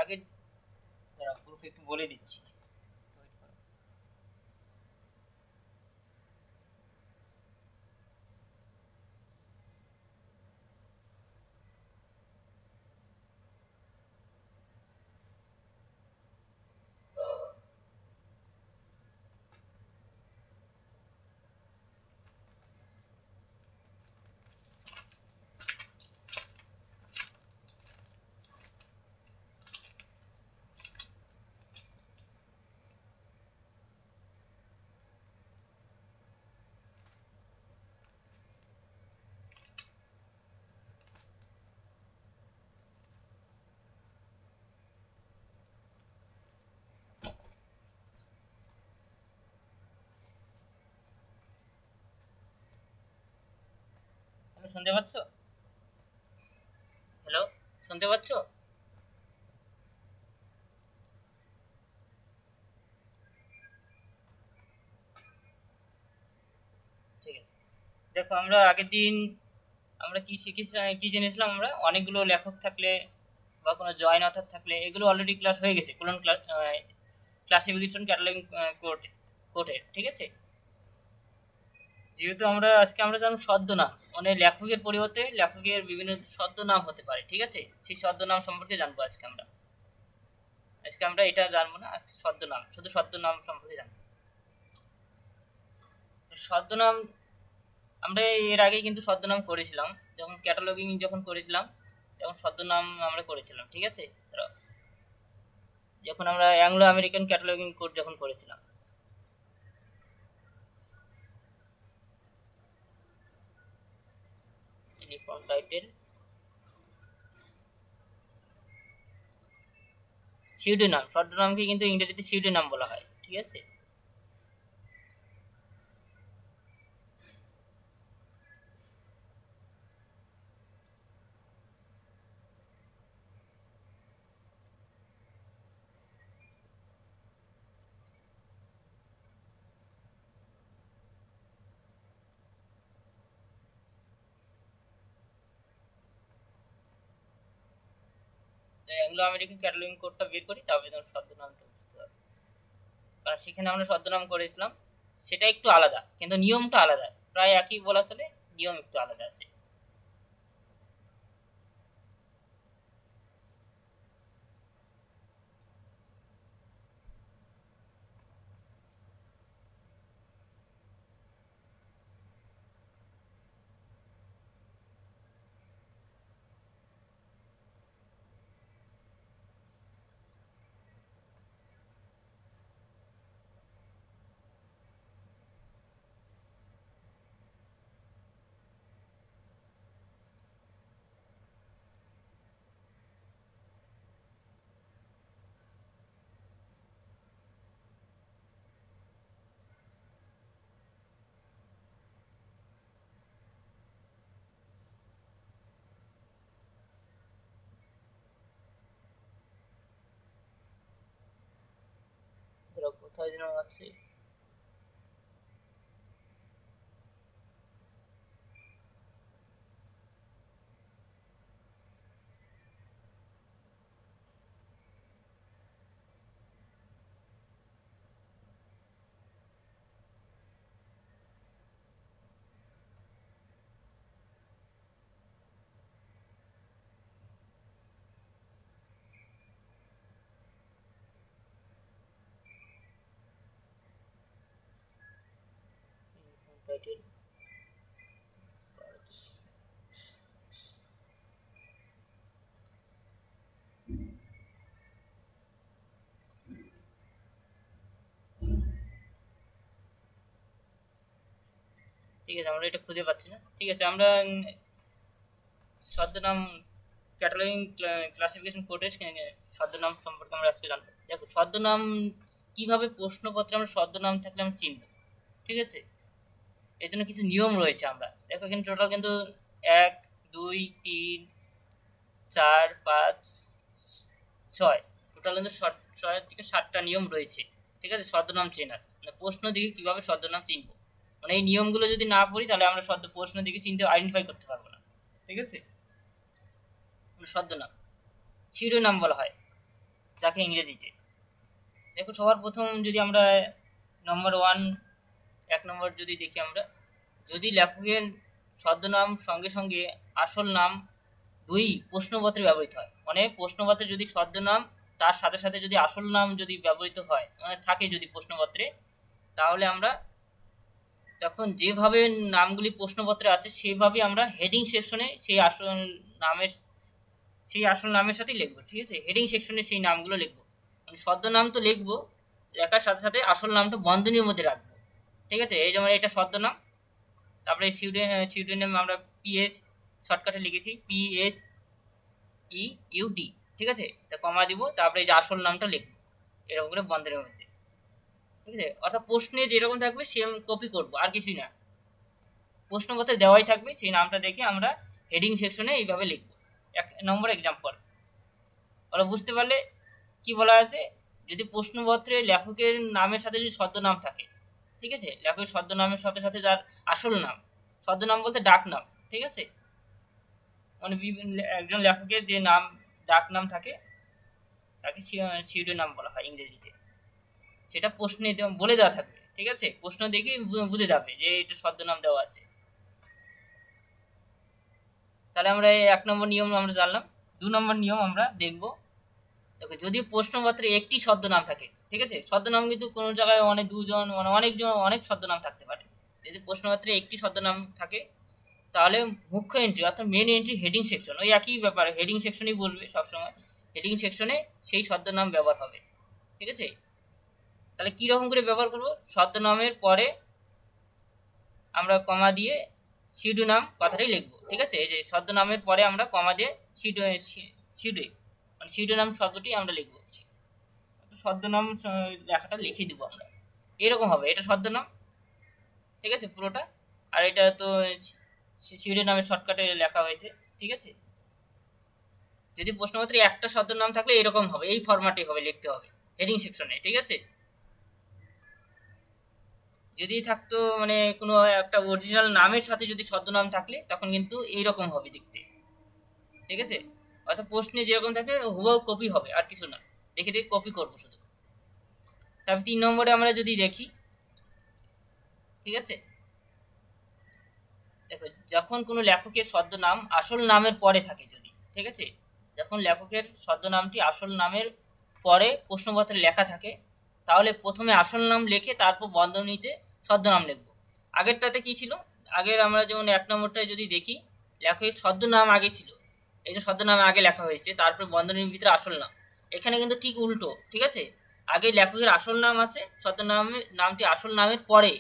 আগে প্রুফ একটু বলে দিচ্ছি। শুনতে পাচ্ছ? হ্যালো, শুনতে পাচ্ছ? ঠিক আছে, দেখো আমরা আগের দিন আমরা কি কি জেনেছিলাম, আমরা অনেকগুলো লেখক থাকলে বা কোনো জয়েন অথার থাকলে এগুলো অলরেডি ক্লাস হয়ে গেছে কোলন ক্লাসিফিকেশন ক্যাটালগিং কোডের। ঠিক আছে, যেহেতু আজকে আমরা জানবো ছদ্মনাম, মানে লেখকের পরিবর্তে লেখকের বিভিন্ন ছদ্মনাম হতে পারে। ঠিক আছে, সেই ছদ্মনাম সম্পর্কে জানবো আজকে আমরা এটা জানবো না, ছদ্মনাম, শুধু ছদ্মনাম সম্পর্কে জানবো। ছদ্মনাম আমরা এর আগে কিন্তু ছদ্মনাম করেছিলাম, যখন ক্যাটালগিং যখন করেছিলাম তখন ছদ্মনাম আমরা করেছিলাম। ঠিক আছে, যখন আমরা অ্যাংলো আমেরিকান ক্যাটালগিং কোড যখন করেছিলাম, ইউনিফর্ম টাইটেল সিউডোনাম, ছদ্মনামকে কিন্তু ইংরেজিতে সিউডোনাম বলা হয়। ঠিক আছে, অ্যাংলো আমেরিকান ক্যাটালগিং কোডটা বের করি, তবে তোমার ছদ্মনামটা বুঝতে পারবে। কারণ সেখানে আমরা ছদ্মনাম করেছিলাম, সেটা একটু আলাদা, কিন্তু নিয়মটা আলাদা, প্রায় একই বলা চলে, নিয়ম একটু আলাদা আছে। কোথায় যেন আছে, টাইটেল ঠিক আছে, আমরা এটা খুঁজে পাচ্ছি না। ঠিক আছে, আমরা ছদ্মনাম ক্যাটালগিং ক্লাসিফিকেশন কোডের ছদ্মনাম সম্পর্কে আমরা আজকে জানবো। দেখো, ছদ্মনাম কিভাবে প্রশ্নপত্রে আমরা ছদ্মনাম থাকলে আমরা চিনব। ঠিক আছে, এর জন্য কিছু নিয়ম রয়েছে। আমরা দেখো এখানে টোটাল কিন্তু 1 2 3 4 5 6 টোটাল কিন্তু 6 থেকে 7টা নিয়ম রয়েছে। ঠিক আছে, ছদ্মনাম চেনার, মানে প্রশ্ন দিকে কিভাবে ছদ্মনাম চিনবো, মানে এই নিয়মগুলো যদি না পড়ি তাহলে আমরা প্রশ্ন দিকে চিনতে আইডেন্টিফাই করতে পারবো না। ঠিক আছে, ছদ্মনাম শিরোনাম বলা হয়। যাকে ইংরেজিতে। দেখো সবার প্রথম যদি আমরা নম্বর 1 নম্বর যদি দেখি, আমরা যদি লেখকের ছদ্মনাম সঙ্গে সঙ্গে আসল নাম দুই প্রশ্নপত্রে ব্যবহৃত হয়, মানে প্রশ্নপত্রে যদি ছদ্মনাম তার সাথে সাথে যদি আসল নাম যদি ব্যবহৃত হয়, মানে থাকে যদি প্রশ্নপত্রে, তাহলে আমরা তখন যেভাবে নামগুলি প্রশ্নপত্রে আছে সেভাবে আমরা হেডিং সেকশনে সেই আসল নামের সাথেই লিখবো। ঠিক আছে, হেডিং সেকশনে সেই নামগুলো লিখবো, মানে ছদ্মনাম তো লিখবো, লেখার সাথে সাথে আসল নামটা বন্ধনীর মধ্যে রাখবো। ঠিক আছে, এই যেমন এটা ছদ্মনাম, তারপরে সিউডোনেম আমরা পিএস শর্টকাটে লিখেছি PSEUD। ঠিক আছে, তা কমা দিব, তারপরে এই যে আসল নামটা লিখবো এরকম করে বন্ধনীর মধ্যে। ঠিক আছে, অর্থাৎ প্রশ্নে যেরকম থাকবে সেম কপি করব, আর কিছুই না, প্রশ্নপত্রে দেওয়াই থাকবে, সেই নামটা দেখে আমরা হেডিং সেকশনে এইভাবে লিখবো। 1 নম্বর এক্সাম্পল ওরা বুঝতে পারলে কি বলা আছে, যদি প্রশ্নপত্রে লেখকের নামের সাথে যদি ছদ্মনাম থাকে, ঠিক আছে, লেখকের ছদ্মনামের সাথে সাথে যার আসল নাম, ছদ্মনাম বলতে ডাক নাম, ঠিক আছে, মানে একজন লেখকের যে নাম ডাক নাম থাকে তাকে সিউডোনাম বলা হয় ইংরেজিতে, সেটা প্রশ্নে বলে দেওয়া থাকবে। ঠিক আছে, প্রশ্ন দেখে বুঝে যাবে যে এটা ছদ্মনাম দেওয়া আছে। তাহলে আমরা এই 1 নম্বর নিয়ম আমরা জানলাম। 2 নম্বর নিয়ম আমরা দেখব। দেখো যদি প্রশ্নপত্রে একটি ছদ্মনাম থাকে, ঠিক আছে, ছদ্মনাম কিন্তু কোনো জায়গায় অনেক দুজন মানে অনেকজন অনেক ছদ্মনাম থাকতে পারে। যদি প্রশ্নপত্রে একটি ছদ্মনাম থাকে তাহলে মুখ্য এন্ট্রি অর্থাৎ মেন এন্ট্রি হেডিং সেকশন, ওই একই ব্যাপার, হেডিং সেকশনই বলবে সবসময়, হেডিং সেকশনে সেই ছদ্মনাম ব্যবহার হবে। ঠিক আছে, তাহলে কীরকম করে ব্যবহার করব, ছদ্মনামের পরে আমরা কমা দিয়ে শিরোনাম কথাটাই লিখবো। ঠিক আছে, এই যে ছদ্মনামের পরে আমরা কমা দিয়ে মানে শিরোনাম শব্দটি আমরা লিখবো, ছদ্মনাম লেখাটা লিখে দিব আমরা, এরকম হবে, এটা ছদ্মনাম। ঠিক আছে পুরোটা, আর এটা তো শিরোনামের শর্টকাটে লেখা হয়েছে। ঠিক আছে, যদি প্রশ্নপত্রে একটা ছদ্মনাম থাকলে এরকম হবে, এই ফরম্যাটে হবে, লিখতে হবে হেডিং সেকশনে। ঠিক আছে, যদি থাকতো মানে কোনো একটা অরিজিনাল নামের সাথে যদি ছদ্মনাম থাকলে তখন কিন্তু এইরকম হবে দেখতে। ঠিক আছে, অর্থাৎ প্রশ্নে যেরকম থাকে হুবহু কপি হবে, আর কিছু না, দেখে দেখে কপি করবো শুধু। তারপর 3 নম্বরে আমরা যদি দেখি, ঠিক আছে, দেখো যখন কোনো লেখকের ছদ্মনাম আসল নামের পরে থাকে যদি, ঠিক আছে, যখন লেখকের ছদ্মনামটি আসল নামের পরে প্রশ্নপত্রে লেখা থাকে তাহলে প্রথমে আসল নাম লিখে তারপর বন্ধনীতে ছদ্মনাম লিখবো। আগেরটাতে কি ছিল, আগের আমরা যেমন 1 নম্বরটায় যদি দেখি লেখকের ছদ্মনাম আগে ছিল, এই যে ছদ্মনাম আগে লেখা হয়েছে, তারপর বন্ধনীর ভিতরে আসল নাম। এখানে কিন্তু ঠিক উল্টো। ঠিক আছে, আগে লেখকের আসল নাম আছে, ছদ্মনামের নামটি আসল নামের পরে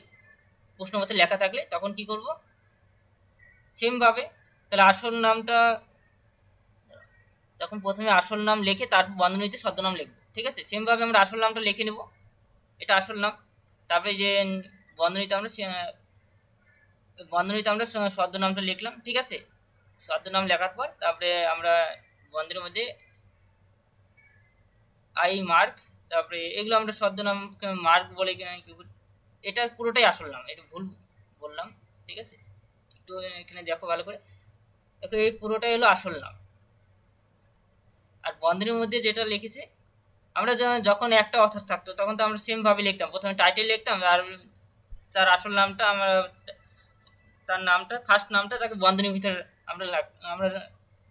প্রশ্নপত্রে লেখা থাকলে তখন কি করব, সেমভাবে তাহলে আসল নামটা তখন প্রথমে আসল নাম লিখে তারপর বন্ধনীতে ছদ্মনাম লিখবো। ঠিক আছে, সেমভাবে আমরা আসল নামটা লিখে নেব, এটা আসল নাম, তারপরে যে বন্ধনীতে আমরা ছদ্মনামটা লিখলাম। ঠিক আছে, ছদ্মনাম লেখার পর তারপরে আমরা বন্ধনীর মধ্যে আই মার্ক, তারপরে এগুলো আমরা ছদ্মনাম মার্ক বলে, এটা পুরোটাই আসল নাম, এটা ভুল বললাম। ঠিক আছে, একটু এখানে দেখো ভালো করে, দেখো এই পুরোটাই হলো আসল নাম। আর বন্ধনীর মধ্যে যেটা লিখেছে আমরা যখন একটা অথর থাকতো তখন তো আমরা সেমভাবে লিখতাম, প্রথমে টাইটেল লিখতাম আর তার আসল নামটা তার নামটা ফার্স্ট নামটা তাকে বন্ধনীর ভিতরে আমরা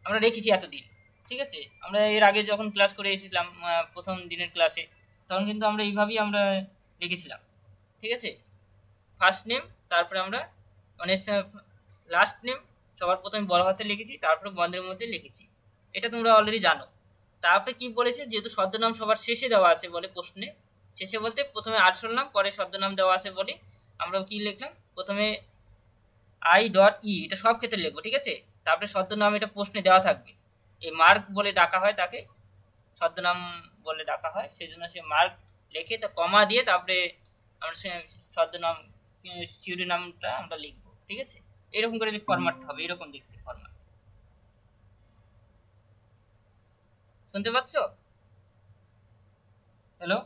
আমরা রেখেছি এতদিন। ঠিক আছে, আমরা এর আগে যখন ক্লাস করে এসেছিলাম প্রথম দিনের ক্লাসে তখন কিন্তু আমরা এইভাবেই আমরা লিখেছিলাম। ঠিক আছে, ফার্স্ট নেম, তারপরে আমরা মানে লাস্ট নেম সবার প্রথমে বড় হাতে লিখেছি, তারপরে বন্ধনীর মধ্যে লিখেছি, এটা তোমরা অলরেডি জানো। তারপরে কি বলেছে, যেহেতু ছদ্মনাম সবার শেষে দেওয়া আছে বলে, প্রশ্নে শেষে বলতে প্রথমে আসল নাম পরে ছদ্মনাম দেওয়া আছে বলে আমরা কি লিখলাম, প্রথমে I.E, এটা সব ক্ষেত্রে লিখবো। ঠিক আছে, তারপরে ছদ্মনাম এটা প্রশ্নে দেওয়া থাকবে, এই মার্ক বলে ডাকা হয় তাকে, ছদ্মনাম বলে ডাকা হয়, সেই জন্য সে মার্ক লিখে তো কমা দিয়ে তারপরে আমরা ছদ্মনাম শিরোনামটা আমরা লিখবো। ঠিক আছে, এরকম করে ফরম্যাট হবে, এরকম দেখতে ফরম্যাট। শুনতে পাচ্ছ? হ্যালো,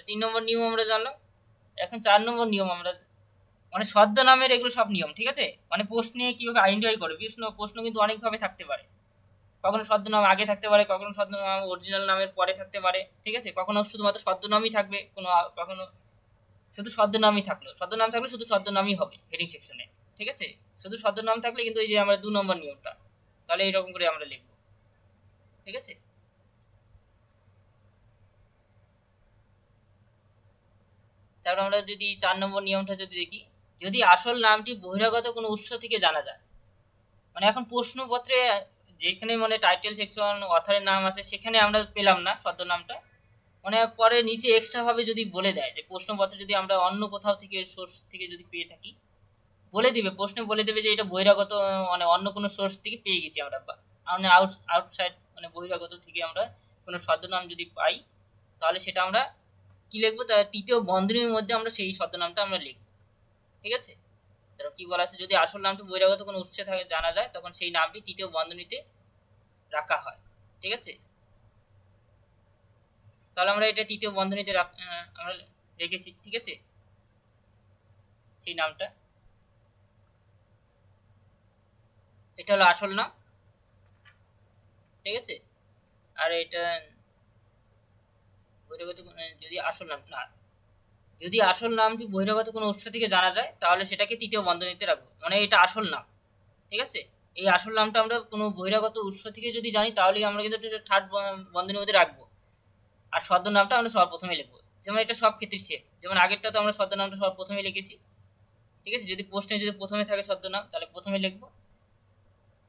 3 নম্বর নিয়ম আমরা জানলাম। এখন 4 নম্বর নিয়ম আমরা মানে ছদ্মনামের এগুলো সব নিয়ম। ঠিক আছে, মানে প্রশ্নে কিভাবে আইডেন্টিফাই করবে, প্রশ্ন কিন্তু অনেকভাবে থাকতে পারে। কখনো ছদ্মনাম আগে থাকতে পারে, কখনো ছদ্মনাম অরিজিনাল নামের পরে থাকতে পারে, ঠিক আছে। কখনো শুধুমাত্র ছদ্মনামই থাকবে, কখনো শুধু ছদ্মনামই ছদ্মনাম থাকলে শুধু ছদ্মনামই হবে হেডিং সেকশনে, ঠিক আছে। শুধু ছদ্মনাম থাকলে কিন্তু এই যে আমরা 2 নম্বর নিয়মটা, তাহলে এইরকম করে আমরা লিখব, ঠিক আছে। তারপর আমরা যদি 4 নম্বর নিয়মটা যদি দেখি, যদি আসল নামটি বহিরাগত কোনো উৎস থেকে জানা যায়, মানে এখন প্রশ্নপত্রে যেখানে মানে টাইটেল সেকশন অথরের নাম আছে সেখানে আমরা পেলাম না ছদ্মনামটা, মানে পরে নিচে এক্সট্রা ভাবে যদি বলে দেয় যে প্রশ্নপত্রে যদি আমরা অন্য কোথাও থেকে সোর্স থেকে যদি পেয়ে থাকি, বলে দিবে, প্রশ্নে বলে দেবে যে এটা বহিরাগত, মানে অন্য কোনো সোর্স থেকে পেয়ে গেছি আমরা, মানে আউটসাইড মানে বহিরাগত থেকে আমরা কোনো ছদ্মনাম যদি পাই, তাহলে সেটা আমরা কি লিখবো, তার তৃতীয় বন্ধনীর মধ্যে আমরা সেই ছদ্মনামটা আমরা লিখবো, ঠিক আছে। তারপর কি বলা আছে, যদি আসল নামটি বহিরাগত কোনো উৎসে থাকে জানা যায়, তখন সেই নামটি তৃতীয় বন্ধনীতে রাখা হয়, ঠিক আছে। তাহলে আমরা এটা তৃতীয় বন্ধনীতে আমরা রেখেছি, ঠিক আছে, সেই নামটা। এটা হলো আসল নাম, ঠিক আছে। আর এটা বহিরাগত যদি আসল নাম না, যদি আসল নামটি বহিরাগত কোনো উৎস থেকে জানা যায়, তাহলে সেটাকে তৃতীয় বন্ধনীতে রাখবো, মানে এটা আসল নাম, ঠিক আছে। এই আসল নামটা আমরা কোনো বহিরাগত উৎস থেকে যদি জানি, তাহলেই আমরা কিন্তু থার্ড বন্ধনীর মধ্যে রাখবো। আর ছদ্মনামটা আমরা সবার প্রথমে লিখবো, যেমন এটা সব ক্ষেত্রে সেম, যেমন আগেরটা তো আমরা ছদ্মনামটা সবার প্রথমে লিখেছি, ঠিক আছে। যদি প্রশ্নে যদি প্রথমে থাকে ছদ্মনাম, তাহলে প্রথমে লিখবো।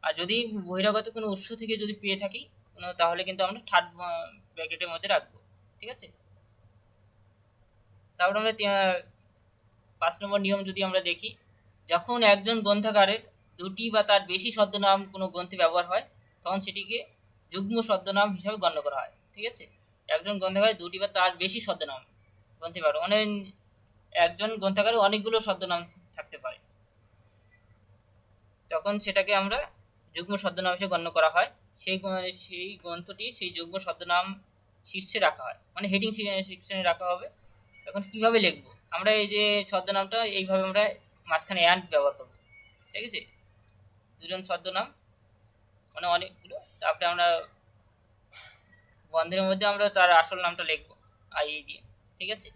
আর যদি বহিরাগত কোনো উৎস থেকে যদি পেয়ে থাকি, তাহলে কিন্তু আমরা থার্ড ব্র্যাকেটের মধ্যে রাখবো, ঠিক আছে। তারপর আমরা 5 নম্বর নিয়ম যদি আমরা দেখি, যখন একজন গ্রন্থাগারের 2টি বা তার বেশি ছদ্মনাম কোনো গ্রন্থে ব্যবহার হয়, তখন সেটিকে যুগ্ম ছদ্মনাম হিসাবে গণ্য করা হয়, ঠিক আছে। একজন গ্রন্থাগারে 2টি বা তার বেশি ছদ্মনাম গ্রন্থে ব্যবহার, মানে একজন গ্রন্থাগারে অনেকগুলো ছদ্মনাম থাকতে পারে, তখন সেটাকে আমরা যুগ্ম ছদ্মনাম হিসেবে গণ্য করা হয়। সেই গ্রন্থটি সেই যুগ্ম ছদ্মনাম শীর্ষে রাখা হয়, মানে হেডিং সেকশনে রাখা হবে। এখন কিভাবে লিখবো আমরা, এই যে ছদ্মনামটা এইভাবে আমরা মাঝখানে অ্যান্ড ব্যবহার করবো, ঠিক আছে। দুজন ছদ্মনাম মানে অনেকগুলো, তারপরে আমরা বন্ধনীর মধ্যে আমরা তার আসল নামটা লিখবো আই দিয়ে, ঠিক আছে।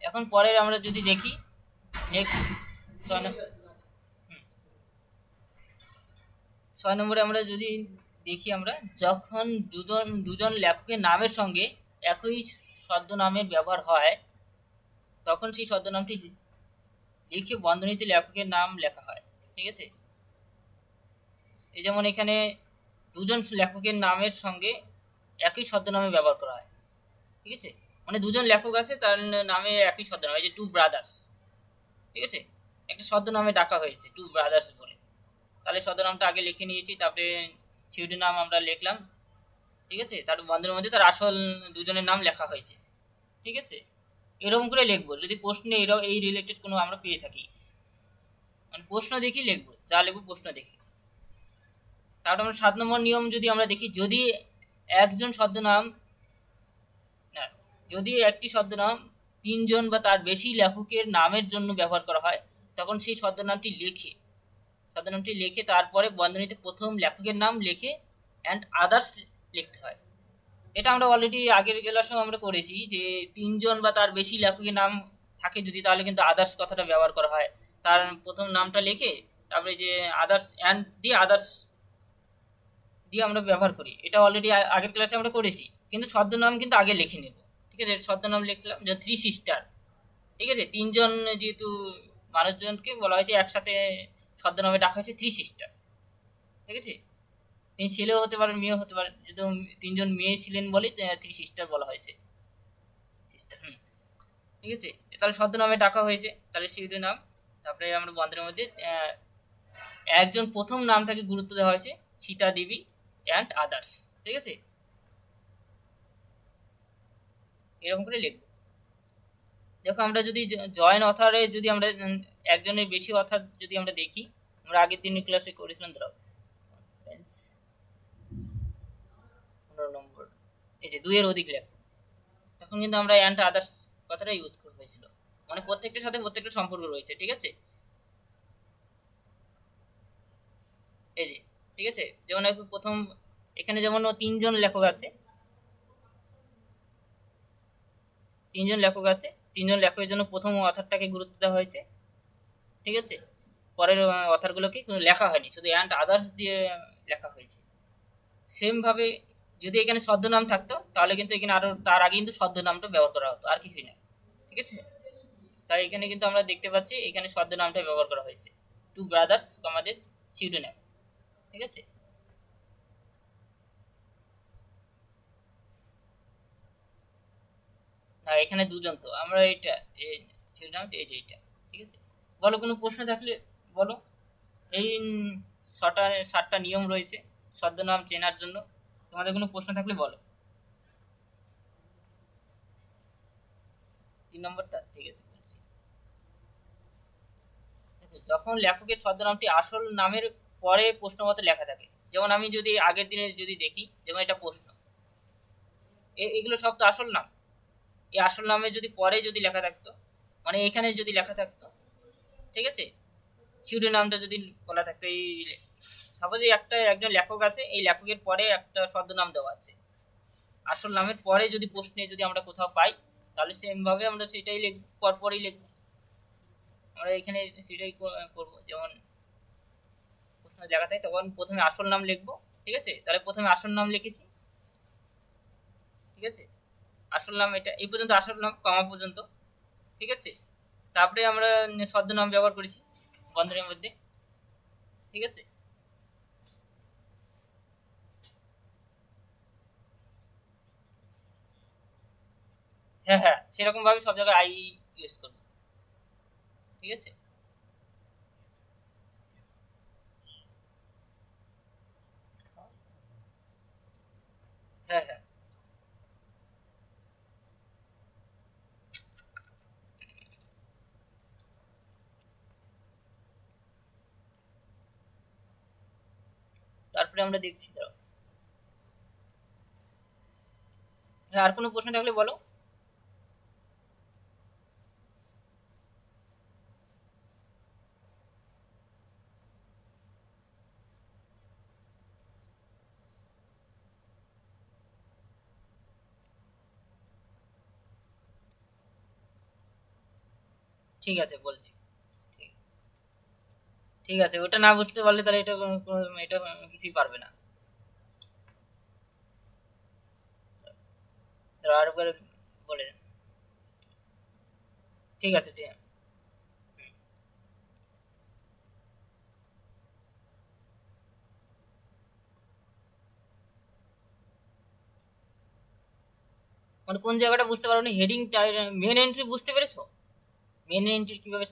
এখন পরের আমরা যদি দেখি নেক্সট 6 নম্বরে আমরা যদি দেখি, আমরা যখন দুজন লেখকের নামের সঙ্গে একই ছদ্মনামের ব্যবহার হয়, তখন সেই ছদ্মনামটি লিখে বন্ধনীতে লেখকের নাম লেখা হয়, ঠিক আছে। এই যেমন এখানে দুজন লেখকের নামের সঙ্গে একই ছদ্মনামে ব্যবহার করা হয়, ঠিক আছে। মানে দুজন লেখক আছে, তার নামে একই ছদ্মনাম, এই যে 2 ব্রাদার্স, ঠিক আছে, একটা ছদ্মনামে ডাকা হয়েছে 2 ব্রাদার্স বলে, তাহলে ছদ্মনামটা আগে লিখে নিয়েছি, তারপরে ছিউডি নাম আমরা লিখলাম, ঠিক আছে। তার বন্ধনের মধ্যে তার আসল দুজনের নাম লেখা হয়েছে, ঠিক আছে। এরকম করে লিখবো যদি প্রশ্নে এই রিলেটেড কোনো আমরা পেয়ে থাকি, মানে প্রশ্ন দেখি লিখবো, যা লিখবো প্রশ্ন দেখি। তারপর আমরা 7 নম্বর নিয়ম যদি আমরা দেখি, যদি একটি ছদ্মনাম 3 জন বা তার বেশি লেখকের নামের জন্য ব্যবহার করা হয়, তখন সেই ছদ্মনামটি লিখে তারপরে বন্ধনীতে প্রথম লেখকের নাম লিখে অ্যান্ড আদার্স লিখতে হয়। এটা আমরা অলরেডি আগের ক্লাসেও আমরা করেছি, যে 3 জন বা তার বেশি লেখকের নাম থাকে যদি, তাহলে কিন্তু আদার্স কথাটা ব্যবহার করা হয়। তার প্রথম নামটা লিখে তারপরে যে আদার্স অ্যান্ড দিয়ে আদার্স দিয়ে আমরা ব্যবহার করি, এটা অলরেডি আগের ক্লাসে আমরা করেছি, কিন্তু ছদ্মনাম কিন্তু আগে লিখে নেব, ঠিক আছে। ছদ্মনাম লিখলাম যে 3 সিস্টার, ঠিক আছে। 3 জন যেহেতু মানুষজনকে বলা হয়েছে একসাথে ছদ্মনামে ডাকা হয়েছে 3 সিস্টার, ঠিক আছে। তিনি ছেলেও হতে পারেন, মেয়েও হতে পারেন, যেহেতু 3 জন মেয়ে ছিলেন বলে 3 সিস্টার বলা হয়েছে, সিস্টার, ঠিক আছে। তাহলে ছদ্মনামে ডাকা হয়েছে, তাহলে শিউরি নাম, তারপরে আমরা বন্ধনের মধ্যে একজন প্রথম নামটাকে গুরুত্ব দেওয়া হয়েছে সীতা দেবী অ্যান্ড আদার্স, ঠিক আছে। এরকম করে লিখব। দেখো আমরা যদি জয়েন অথারে যদি আমরা একজনের বেশি অথার যদি আমরা দেখি, আমরা আগের দিনের ক্লাসে করেছিলাম, ধরো 15 নম্বর, এই যে 2 এর অধিক লেখক, তখন কিন্তু আমরা অ্যান্ড আদার্স কথাটা ইউজ করা হয়েছিল, মানে প্রত্যেকটার সাথে প্রত্যেকটা সম্পর্ক রয়েছে, ঠিক আছে। এই যে ঠিক আছে। যেমন প্রথম এখানে যেমন তিনজন লেখক আছে, তিনজন লেখকের জন্য প্রথম অথারটাকে গুরুত্ব দেওয়া হয়েছে, ঠিক আছে। পরের অথারগুলোকে কোনো লেখা হয়নি, শুধু অ্যান্ড আদার্স দিয়ে লেখা হয়েছে। সেম ভাবে যদি এখানে ছদ্মনাম থাকতো তাহলে কিন্তু এখানে আরো তার আগে কিন্তু ছদ্মনামটা ব্যবহার করা হতো, আর কিছুই না, ঠিক আছে। তাই এখানে কিন্তু আমরা দেখতে পাচ্ছি এখানে ছদ্মনামটা ব্যবহার করা হয়েছে, টু ব্রাদার্স কমাদেস সিউডোনেম, ঠিক আছে। না এখানে দুজন, তো আমরা এইটা সিউডোনেম এইটা, ঠিক আছে। বলো কোনো প্রশ্ন থাকলে বলো। এই সাতটা নিয়ম রয়েছে ছদ্মনাম চেনার জন্য, তোমাদের কোনো প্রশ্ন থাকলে বলো। 3 নম্বরটা, ঠিক আছে বলছি। দেখো, যখন লেখকের ছদ্মনামটি আসল নামের পরে প্রশ্নপত্রে লেখা থাকে, যেমন আমি যদি আগের দিনে যদি দেখি, যেমন এটা প্রশ্ন, এগুলো সব তো আসল নাম। এই আসল নামে যদি পরে যদি লেখা থাকতো, মানে এখানে যদি লেখা থাকতো, ঠিক আছে, সিউডো নামটা যদি বলা থাকতো, এই সাপোজ একজন লেখক আছে, এই লেখকের পরে একটা ছদ্মনাম দেওয়া আছে, আসল নামের পরে যদি প্রশ্নে যদি আমরা কোথাও পাই, তাহলে সেম ভাবে আমরা সেটাই লিখবো, পরপরই লিখবো। আমরা এখানে সেটাই করবো, যেমন প্রশ্ন লেখা থাকে তখন প্রথমে আসল নাম লিখবো, ঠিক আছে। তাহলে প্রথমে আসল নাম লিখেছি, ঠিক আছে। আসল নাম এটা এই পর্যন্ত, আসল নাম কমা পর্যন্ত, ঠিক আছে। তারপরে আমরা ছদ্মনাম ব্যবহার করেছি বন্ধনীর মধ্যে, ঠিক আছে। হ্যাঁ হ্যাঁ, সেরকম ভাবে সব জায়গায় আই ইউজ করবো, ঠিক আছে। হ্যাঁ হ্যাঁ, তারপরে আমরা দেখছি, দাঁড়াও। হ্যাঁ, আর কোনো প্রশ্ন থাকলে বলো। ঠিক আছে বলছি, ঠিক, ঠিক আছে। ওটা না বুঝতে পারলে তাহলে এটা কিছুই পারবে না। দাঁড়াও, আর একবার বলে দেন। ঠিক আছে, ঠিক আছে। মানে কোন জায়গাটা বুঝতে পারো না, হেডিং মেন এন্ট্রি বুঝতে পেরেছো? মেন এন্ট্রি কিভাবে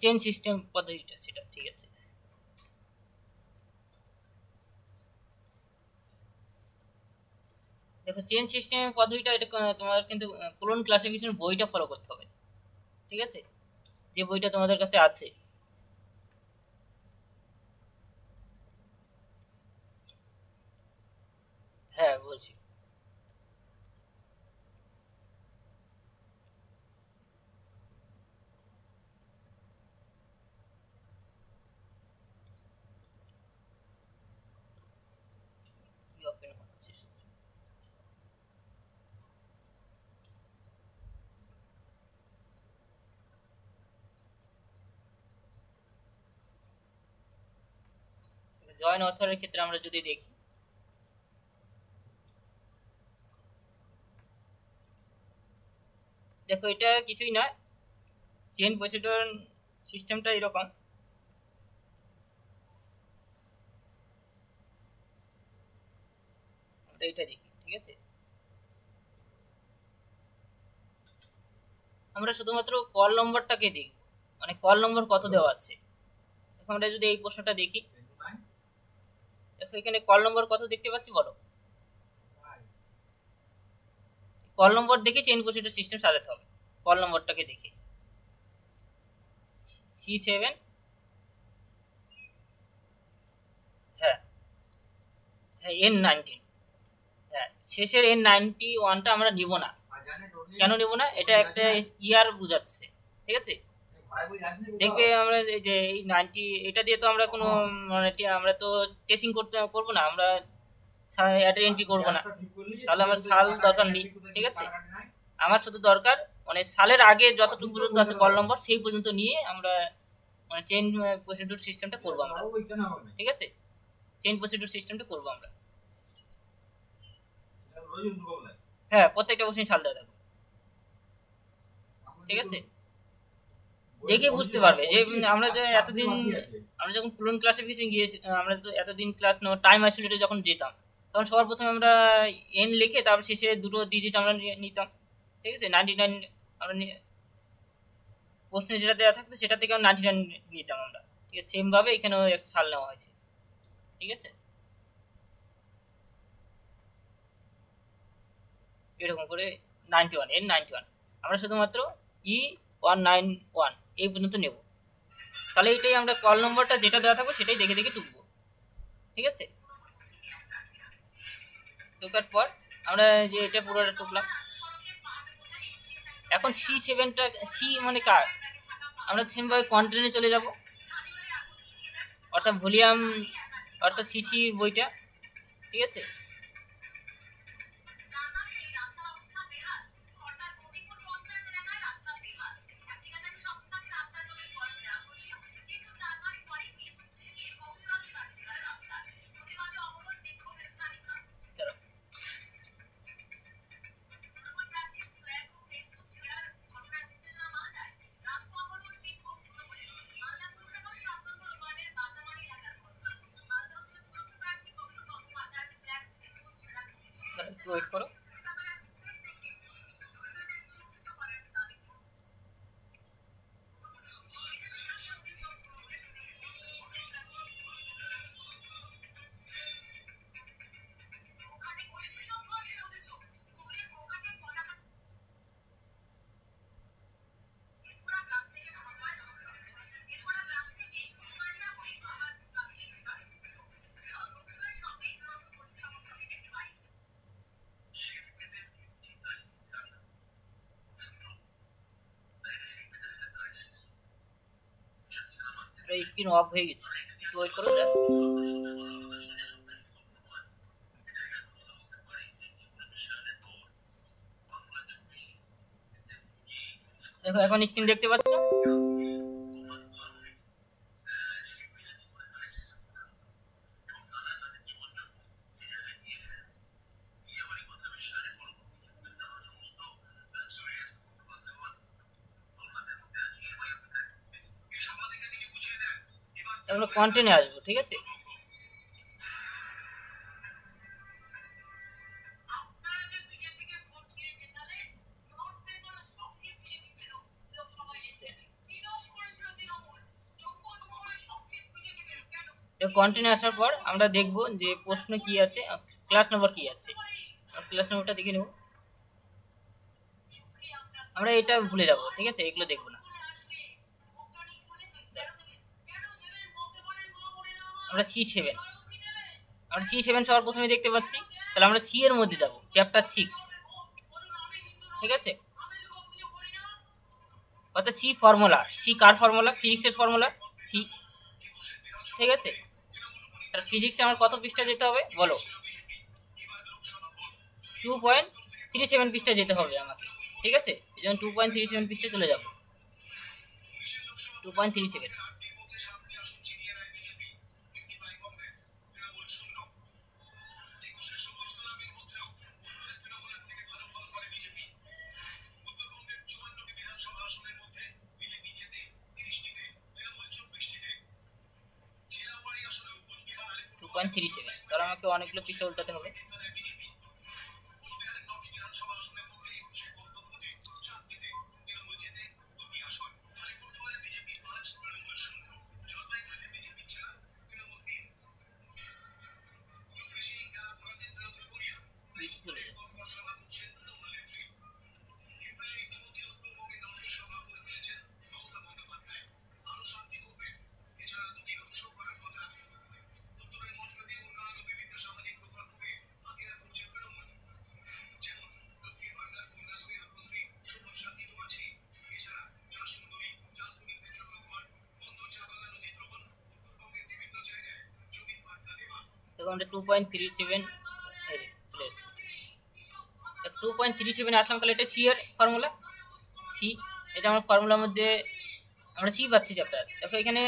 চেন সিস্টেম পদ্ধতিটা, সেটা ঠিক আছে। দেখো, চেন সিস্টেম পদ্ধতিটা এটা তোমার কিন্তু কোলন ক্লাসিফিকেশন বইটা ফলো করতে হবে, ঠিক আছে, যে বইটা তোমাদের কাছে আছে। হ্যাঁ বলছি। কি open হচ্ছে? জয়েন অথরের ক্ষেত্রে আমরা যদি দেখি, দেখো এটা কিছুই নয়, চেন প্রসিডিউর সিস্টেমটা এরকম। আমরা এটা দেখি, ঠিক আছে। আমরা শুধুমাত্র কল নম্বরটাকে দেখি, মানে কল নম্বর কত দেওয়া আছে। এখন আমরা যদি এই প্রশ্নটা দেখি, দেখো এখানে কল নম্বর কত দেখতে পাচ্ছি বলো। কল নম্বর দেখে চেইন প্রসিডিউর সিস্টেম সাজাতে হবে। কল নম্বরটাকে দেখে C7, হ্যাঁ হ্যাঁ N19, হ্যাঁ শেষের N91টা আমরা নিব না। কেন নিব না? এটা একটা ইয়ার বোঝাচ্ছে, ঠিক আছে। দেখবে আমরা এই যে এই 90 এটা দিয়ে তো আমরা কোনো মানে আমরা তো টেস্টিং করবো না, আমরা অ্যাডের এন্ট্রি করবো না, তাহলে আমার সাল দরকার নেই। ঠিক আছে, আমার শুধু দরকার মানে সালের আগে যতটুকু পর্যন্ত আছে কল নম্বর সেই পর্যন্ত নিয়ে আমরা মানে চেইন প্রসিডিউর সিস্টেমটা করবো আমরা। ঠিক আছে, চেইন প্রসিডিউর সিস্টেমটা করবো আমরা। হ্যাঁ, প্রত্যেকটা কোশ্চেন সাল দেওয়া থাকবে। ঠিক আছে, দেখে বুঝতে পারবে যে আমরা যে এতদিন আমরা যখন পুরনো ক্লাসিফিকেশন গিয়েছি, আমরা তো এতদিন ক্লাস টাইম আইসোলেটে যখন যেতাম তখন সবার প্রথমে আমরা এন লিখে তারপর শেষে দুটো ডিজিট আমরা নিতাম। ঠিক আছে, 99 আমরা প্রশ্নে যেটা দেওয়া থাকতো সেটা থেকে আমরা 99 নিতাম আমরা। ঠিক আছে, সেম ভাবে এখানেও একটা সাল নেওয়া হয়েছে। ঠিক আছে, এরকম করে 91 N91 আমরা শুধুমাত্র E191 এই পর্যন্ত নেব। তাহলে এটাই আমরা কল নম্বরটা যেটা দেওয়া থাকবে সেটাই দেখে দেখে টুকবো। ঠিক আছে, টুকার পর আমরা যে এটা পুরোটা টুকলাম। এখন C7টা সি মানে কার, আমরা সেমভাবে কন্টেন্টে চলে যাব, অর্থাৎ ভলিউম অর্থাৎ সিসির বইটা। ঠিক আছে, ওয়েট করো। স্ক্রিন অফ হয়ে গেছে, একটু ওয়েট করো জাস্ট। দেখো এখন স্ক্রিন দেখতে পাচ্ছ? আমরা কন্টেন্টে আসবো। ঠিক আছে, কন্টেন্টে আসার পর আমরা দেখব যে প্রশ্ন কি আছে, ক্লাস নাম্বার কি আছে। ক্লাস নাম্বারটা দেখে নেব, আমরা এটা ভুলে যাব। ঠিক আছে, এগুলো দেখবো না। আমরা C7 সবার প্রথমে দেখতে পাচ্ছি, তাহলে আমরা সি এর মধ্যে যাব, চ্যাপ্টার 6। ঠিক আছে, অর্থাৎ সি ফর্মুলা, সি কার ফর্মুলা, ফিজিক্সের ফর্মুলা সি। ঠিক আছে, তাহলে ফিজিক্সে আমার কত পৃষ্ঠা যেতে হবে বলো? 2.37 পৃষ্ঠা যেতে হবে আমাকে। ঠিক আছে, এই জন্য 2.37 পৃষ্ঠা চলে যাব। 2.37 2.37, তাহলে আমাকে অনেকগুলো পৃষ্ঠা উল্টাতে হবে। চলে যাচ্ছে। দেখো আমরা 2.37 চলে এসেছে। 2.37 আসলাম, তাহলে এটা সি এর ফর্মুলা। সি, এটা আমার ফর্মুলার মধ্যে আমরা সি পাচ্ছি চ্যাপ্টার। দেখো এখানে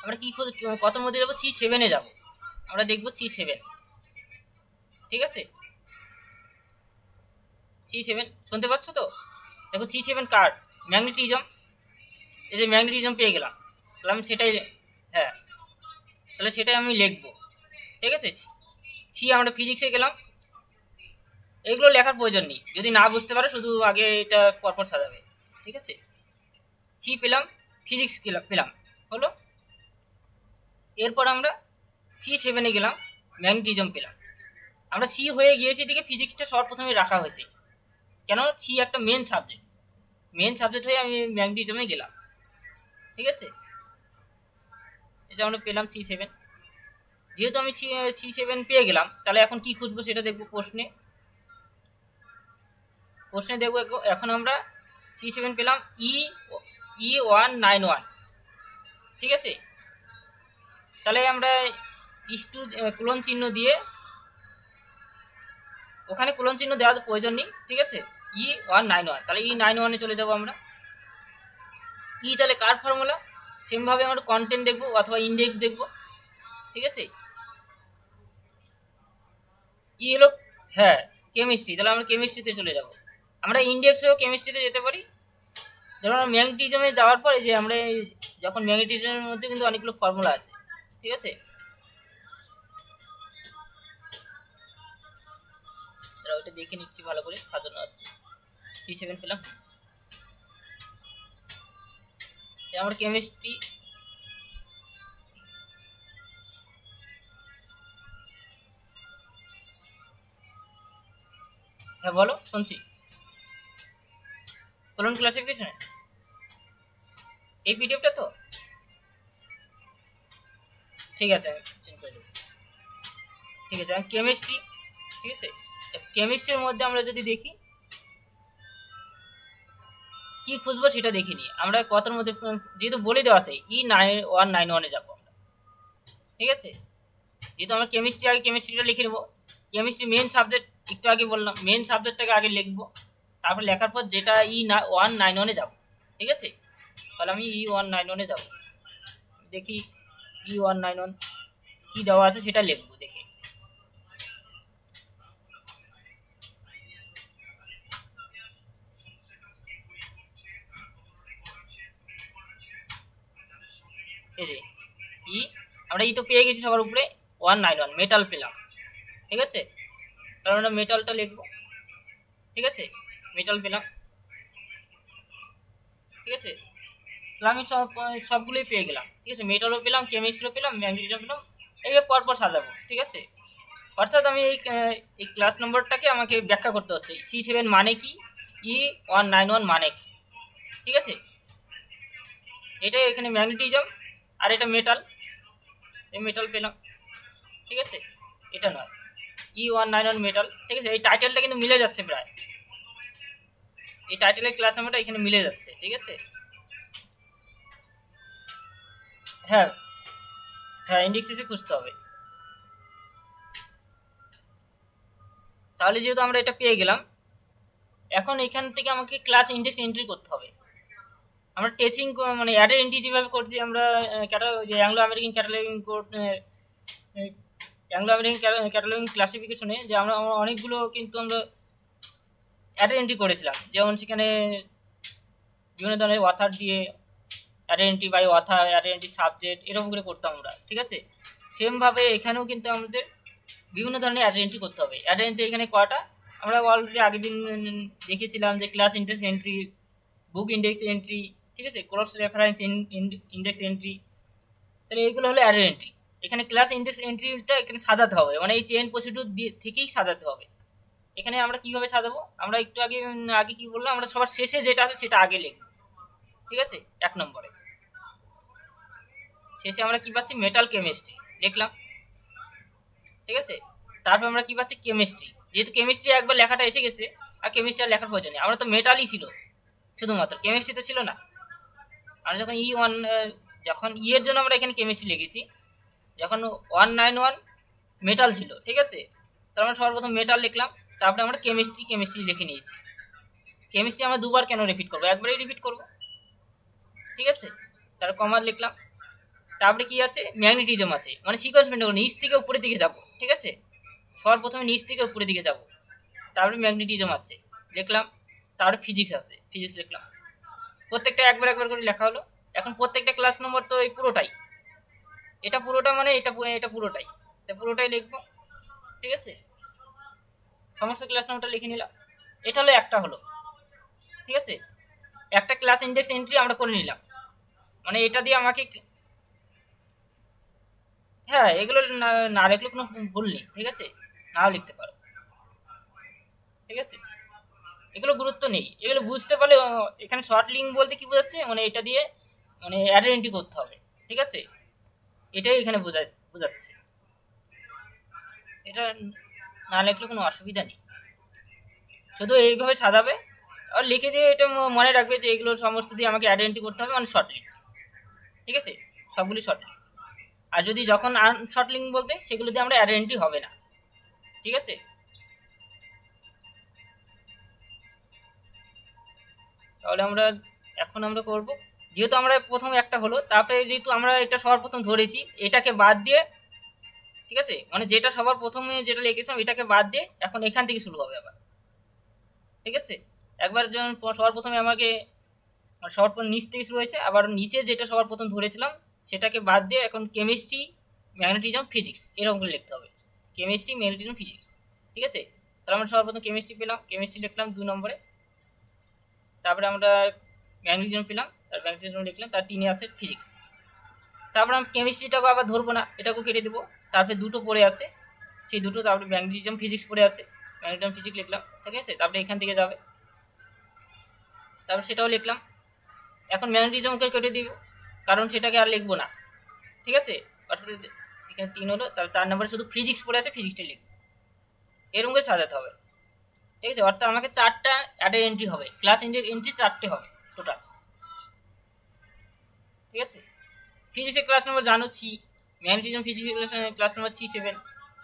আমরা কি কত মধ্যে যাবো, C7-এ যাবো। আমরা দেখবো C7, ঠিক আছে। C7 শুনতে পাচ্ছ তো? দেখো C7 কার্ড ম্যাগনেটিজম, এই যে ম্যাগনেটিজম পেয়ে গেলাম, তাহলে আমি সেটাই, হ্যাঁ তাহলে সেটাই আমি লিখবো, ঠিক আছে। সি আমরা ফিজিক্সে গেলাম, এগুলো লেখার প্রয়োজন নেই, যদি না বুঝতে পারো শুধু আগে এটা পরপর সাজাবে, ঠিক আছে। সি পেলাম, ফিজিক্স পেলাম, হলো। এরপর আমরা C7-এ গেলাম, ম্যাগনেটিজম পেলাম। আমরা সি হয়ে গিয়েছি, দিকে ফিজিক্সটা সর্বপ্রথমে রাখা হয়েছে, কেন সি একটা মেন সাবজেক্ট হয়ে আমি ম্যাগনেটিজমে গেলাম, ঠিক আছে। এটা আমরা পেলাম C7। যেহেতু আমি C7 পেয়ে গেলাম, তাহলে এখন কি খুঁজবো সেটা দেখবো প্রশ্নে দেখবো। এখন আমরা C7 পেলাম E191, ঠিক আছে। তাহলে আমরা কোলন চিহ্ন দিয়ে, ওখানে কোলন চিহ্ন দেওয়ার প্রয়োজন নেই, ঠিক আছে। E191, তাহলে E91-এ চলে যাবো আমরা। তাহলে কার ফর্মুলা, সেমভাবে আমরা কন্টেন্ট দেখবো অথবা ইন্ডেক্স দেখবো, ঠিক আছে। হলো, হ্যাঁ কেমিস্ট্রি, তাহলে আমরা কেমিস্ট্রিতে চলে যাব। আমরা ইন্ডেক্স হয়েও কেমিস্ট্রিতে যেতে পারি। ধরুন আমরা ম্যাগনেটিজমে যাওয়ার পরে যে আমরা যখন ম্যাগনেটিজমের মধ্যে কিন্তু অনেকগুলো ফর্মুলা আছে, ঠিক আছে। ওইটা দেখে নিচ্ছি ভালো করে, সাজানো আছে। C7 পেলাম, আমার কেমিস্ট্রি, হ্যাঁ বলো, শুনছি। কোলন ক্লাসিফিকেশনে এই পিডিএফটা তো ঠিক আছে, আমি চেঞ্জ করে দেবো, ঠিক আছে। আমি কেমিস্ট্রি, ঠিক আছে। কেমিস্ট্রির মধ্যে আমরা যদি দেখি কি খুঁজবো সেটা দেখিনি আমরা, কতর মধ্যে যেহেতু বলে দেওয়া আছে E191-এ যাবো আমরা, ঠিক আছে। যেহেতু আমরা কেমিস্ট্রি, আগে কেমিস্ট্রিটা লিখে নেবো। কেমিস্ট্রি মেন সাবজেক্ট, একটু আগে বললাম মেন সাবজেক্টটাকে আগে লিখবো, তারপর লেখার পর যেটা E191-এ যাবো, ঠিক আছে। তাহলে আমি E191-এ যাবো, দেখি E191 কি দেওয়া আছে সেটা লিখবো দেখে। এই যে আমরা তো পেয়ে গেছি সবার উপরে 191 মেটাল পেলাম, ঠিক আছে। তাহলে আমরা মেটালটা লিখবো, ঠিক আছে। মেটাল পেলাম, ঠিক আছে। তাহলে আমি সবগুলোই পেয়ে গেলাম, ঠিক আছে। মেটালও পেলাম, কেমিস্ট্রিও পেলাম, ম্যাগনেটিজম পেলাম, এইভাবে পরপর সাজাবো, ঠিক আছে। অর্থাৎ আমি এই ক্লাস নম্বরটাকে আমাকে ব্যাখ্যা করতে হচ্ছে C7 মানে কি, E191 মানে কি, ঠিক আছে। এটা এখানে ম্যাগনেটিজম আর এটা মেটাল, এই মেটাল পেলাম, ঠিক আছে। এটা নয়, E191 মেটাল, ঠিক আছে। এই টাইটেলটা কিন্তু মিলে যাচ্ছে প্রায়, এই টাইটেলের ক্লাস নাম্বারটা এখানে মিলে যাচ্ছে, ঠিক আছে। হ্যাঁ হ্যাঁ ইন্ডেক্সে খুঁজতে হবে। তাহলে যেহেতু আমরা এটা পেয়ে গেলাম, এখন এখান থেকে আমাকে ক্লাস ইন্ডেক্স এন্ট্রি করতে হবে। আমরা টেচিং মানে অ্যাডের এন্ট্রি যেভাবে করছি আমরা, যে Anglo American cataloguing code, Anglo American cataloguing ক্লাসিফিকেশনে যে আমরা অনেকগুলো কিন্তু আমরা অ্যাডের এন্ট্রি করেছিলাম, যেমন সেখানে বিভিন্ন ধরনের অথার দিয়ে added entry by author, added entry subject, এরকম করে করতাম আমরা, ঠিক আছে। সেমভাবে এখানেও কিন্তু আমাদের বিভিন্ন ধরনের অ্যাডের এন্ট্রি করতে হবে। অ্যাডের এন্ট্রি এখানে কটা আমরা অলরেডি আগের দিন দেখেছিলাম, যে ক্লাস ইন্ডেক্স এন্ট্রি, বুক ইন্ডেক্স এন্ট্রি, ঠিক আছে, ক্রস রেফারেন্স ইন্ডেক্স এন্ট্রি, তাহলে এইগুলো হলো অ্যাডের এন্ট্রি। এখানে ক্লাস ইন্ডেক্স এন্ট্রিটা এখানে সাজাতে হবে, মানে এই চেইন প্রসিডিউর থেকেই সাজাতে হবে। এখানে আমরা কিভাবে সাজাবো, আমরা একটু আগে কি বললাম, আমরা সবার শেষে যেটা আছে সেটা আগে লিখবো, ঠিক আছে। 1 নম্বরে শেষে আমরা কি পাচ্ছি, মেটাল কেমিস্ট্রি লিখলাম, ঠিক আছে। তারপর আমরা কি পাচ্ছি, কেমিস্ট্রি। যেহেতু কেমিস্ট্রি একবার লেখাটা এসে গেছে, আর কেমিস্ট্রি আর লেখার প্রয়োজন নেই, আমরা তো মেটালই ছিল শুধুমাত্র, কেমিস্ট্রি তো ছিল না। আমরা যখন যখন এর জন্য আমরা এখানে কেমিস্ট্রি লিখেছি, যখন 191 মেটাল ছিল, ঠিক আছে, তার আমরা সর্বপ্রথম মেটাল লিখলাম, তারপরে আমরা কেমিস্ট্রি লিখে নিয়েছি। কেমিস্ট্রি আমরা দুবার কেন রিপিট করবো, একবারই রিপিট করবো, ঠিক আছে। তারপর কমার লিখলাম, তারপরে কি আছে, ম্যাগনেটিজম আছে, মানে সিকোয়েন্স মেনটেন করবো, নিচ থেকে উপরের দিকে যাব, ঠিক আছে, সর্বপ্রথমে নিচ থেকে উপরের দিকে যাব, তারপরে ম্যাগনেটিজম আছে লিখলাম, তারপরে ফিজিক্স আছে, ফিজিক্স লিখলাম। প্রত্যেকটা একবার একবার করে লেখা হলো। এখন প্রত্যেকটা ক্লাস নম্বর তো এই পুরোটাই, এটা পুরোটা মানে এটা পুরোটাই, এটা পুরোটাই লিখবো, ঠিক আছে। সমস্ত ক্লাস নম্বরটা লিখে নিলাম। এটা হলো একটা হলো, ঠিক আছে, একটা ক্লাস ইন্ডেক্স এন্ট্রি আমরা করে নিলাম, মানে এটা দিয়ে আমাকে, হ্যাঁ এগুলো না লিখলে কোনো ভুল নেই, ঠিক আছে, নাও লিখতে পারো, ঠিক আছে, এগুলো গুরুত্ব নেই, এগুলো বুঝতে পারলে এখানে শর্ট লিঙ্ক বলতে কি বোঝাচ্ছে, মানে এটা দিয়ে মানে আইডেন্টি করতে হবে, ঠিক আছে, এটাই এখানে বোঝাচ্ছে। এটা না লিখলে কোনো অসুবিধা নেই, শুধু এইভাবে সাজাবে আর লিখে দিয়ে এটা মনে রাখবে যে এগুলো সমস্ত দিয়ে আমাকে আইডেন্টি করতে হবে, মানে শর্ট লিঙ্ক, ঠিক আছে, সবগুলি শর্ট লিঙ্ক। আর যদি যখন শর্ট লিঙ্ক বলতে সেগুলো দিয়ে আমরা আইডেন্টি হবে না, ঠিক আছে। তাহলে এখন আমরা করব, যেহেতু আমরা প্রথম একটা হলো, তারপরে যেহেতু আমরা এটা সবার প্রথম ধরেছি, এটাকে বাদ দিয়ে, ঠিক আছে, মানে যেটা সবার প্রথমে যেটা লিখেছিলাম এটাকে বাদ দিয়ে এখন এখান থেকে শুরু হবে আবার, ঠিক আছে। একবার যখন সবার প্রথমে আমাকে সবার নিচ থেকে শুরু হয়েছে, আবার নিচে যেটা সবার প্রথম ধরেছিলাম সেটাকে বাদ দিয়ে এখন কেমিস্ট্রি, ম্যাগনেটিজম, ফিজিক্স এরকম করে লিখতে হবে, কেমিস্ট্রি, ম্যাগনেটিজম, ফিজিক্স, ঠিক আছে। তাহলে আমরা সবার প্রথম কেমিস্ট্রি পেলাম, কেমিস্ট্রি লিখলাম 2 নম্বরে, তারপরে আমরা ম্যাগনেটিজম পেলাম, তার ম্যাগনেটিজম লিখলাম, তার 3-এ আছে ফিজিক্স। তারপরে আমি কেমিস্ট্রিটাকে আবার ধরবো না, এটাকেও কেটে দেবো, তারপরে দুটো পড়ে আছে, সেই দুটো, তারপরে ম্যাগনেটিজম, ফিজিক্স পড়ে আছে, ম্যাগনেটিজম, ফিজিক্স লিখলাম, ঠিক আছে। তারপরে এখান থেকে যাবে, তারপর সেটাও লিখলাম। এখন ম্যাগনেটিজমকে কেটে দিব, কারণ সেটাকে আর লিখবো না, ঠিক আছে। অর্থাৎ এখানে 3 হলো, তারপর 4 নম্বরে শুধু ফিজিক্স পড়ে আছে, ফিজিক্সটা লিখবো, এরকম করে সাজাতে হবে, ঠিক আছে। অর্থাৎ আমাকে 4টা অ্যাডের এন্ট্রি হবে, ক্লাস এন্ট্রি 4টে হবে টোটাল, ঠিক আছে। ফিজিক্সের ক্লাস নম্বর জানো 3, ম্যাগনেটিজম, ফিজিক্সের ক্লাস নম্বর 3-7,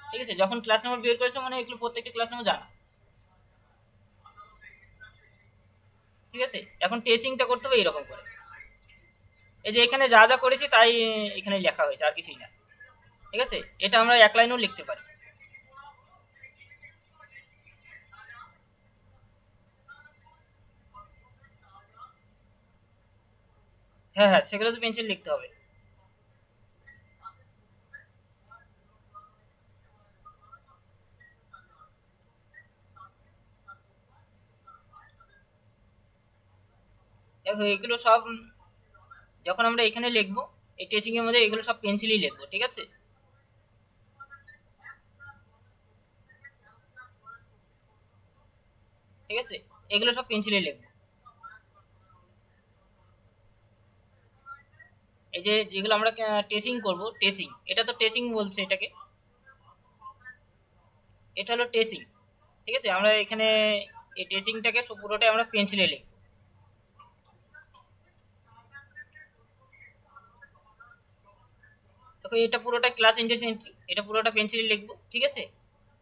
ঠিক আছে। যখন ক্লাস নম্বর বের করেছে মানে এগুলো প্রত্যেকটা ক্লাস নম্বর জানা, ঠিক আছে। এখন টেচিংটা করতে হবে এরকম করে, এই যে এখানে যা যা করেছি তাই এখানে লেখা হয়েছে, আর কিছুই না, ঠিক আছে। এটা আমরা এক লাইনেও লিখতে পারি, হ্যাঁ হ্যাঁ, সেগুলো তো পেন্সিল লিখতে হবে। দেখো এগুলো সব যখন আমরা এখানে লিখবো, এই টেচিং এর মধ্যে এগুলো সব পেন্সিলই লিখবো, ঠিক আছে। ঠিক আছে, এগুলো সব পেন্সিলে লিখবো। এই যে যেগুলো আমরা টেচিং করব, টেচিং, এটা তো টেচিং বলছে এটাকে, এটা হলো টেচিং, ঠিক আছে। আমরা এখানে এই টেচিংটাকে পুরোটাই আমরা পেন্সিলে লিখব। দেখো এটা পুরোটা ক্লাস ইন্ডেক্স এন্ট্রি, এটা পুরোটা পেন্সিলে লিখবো, ঠিক আছে।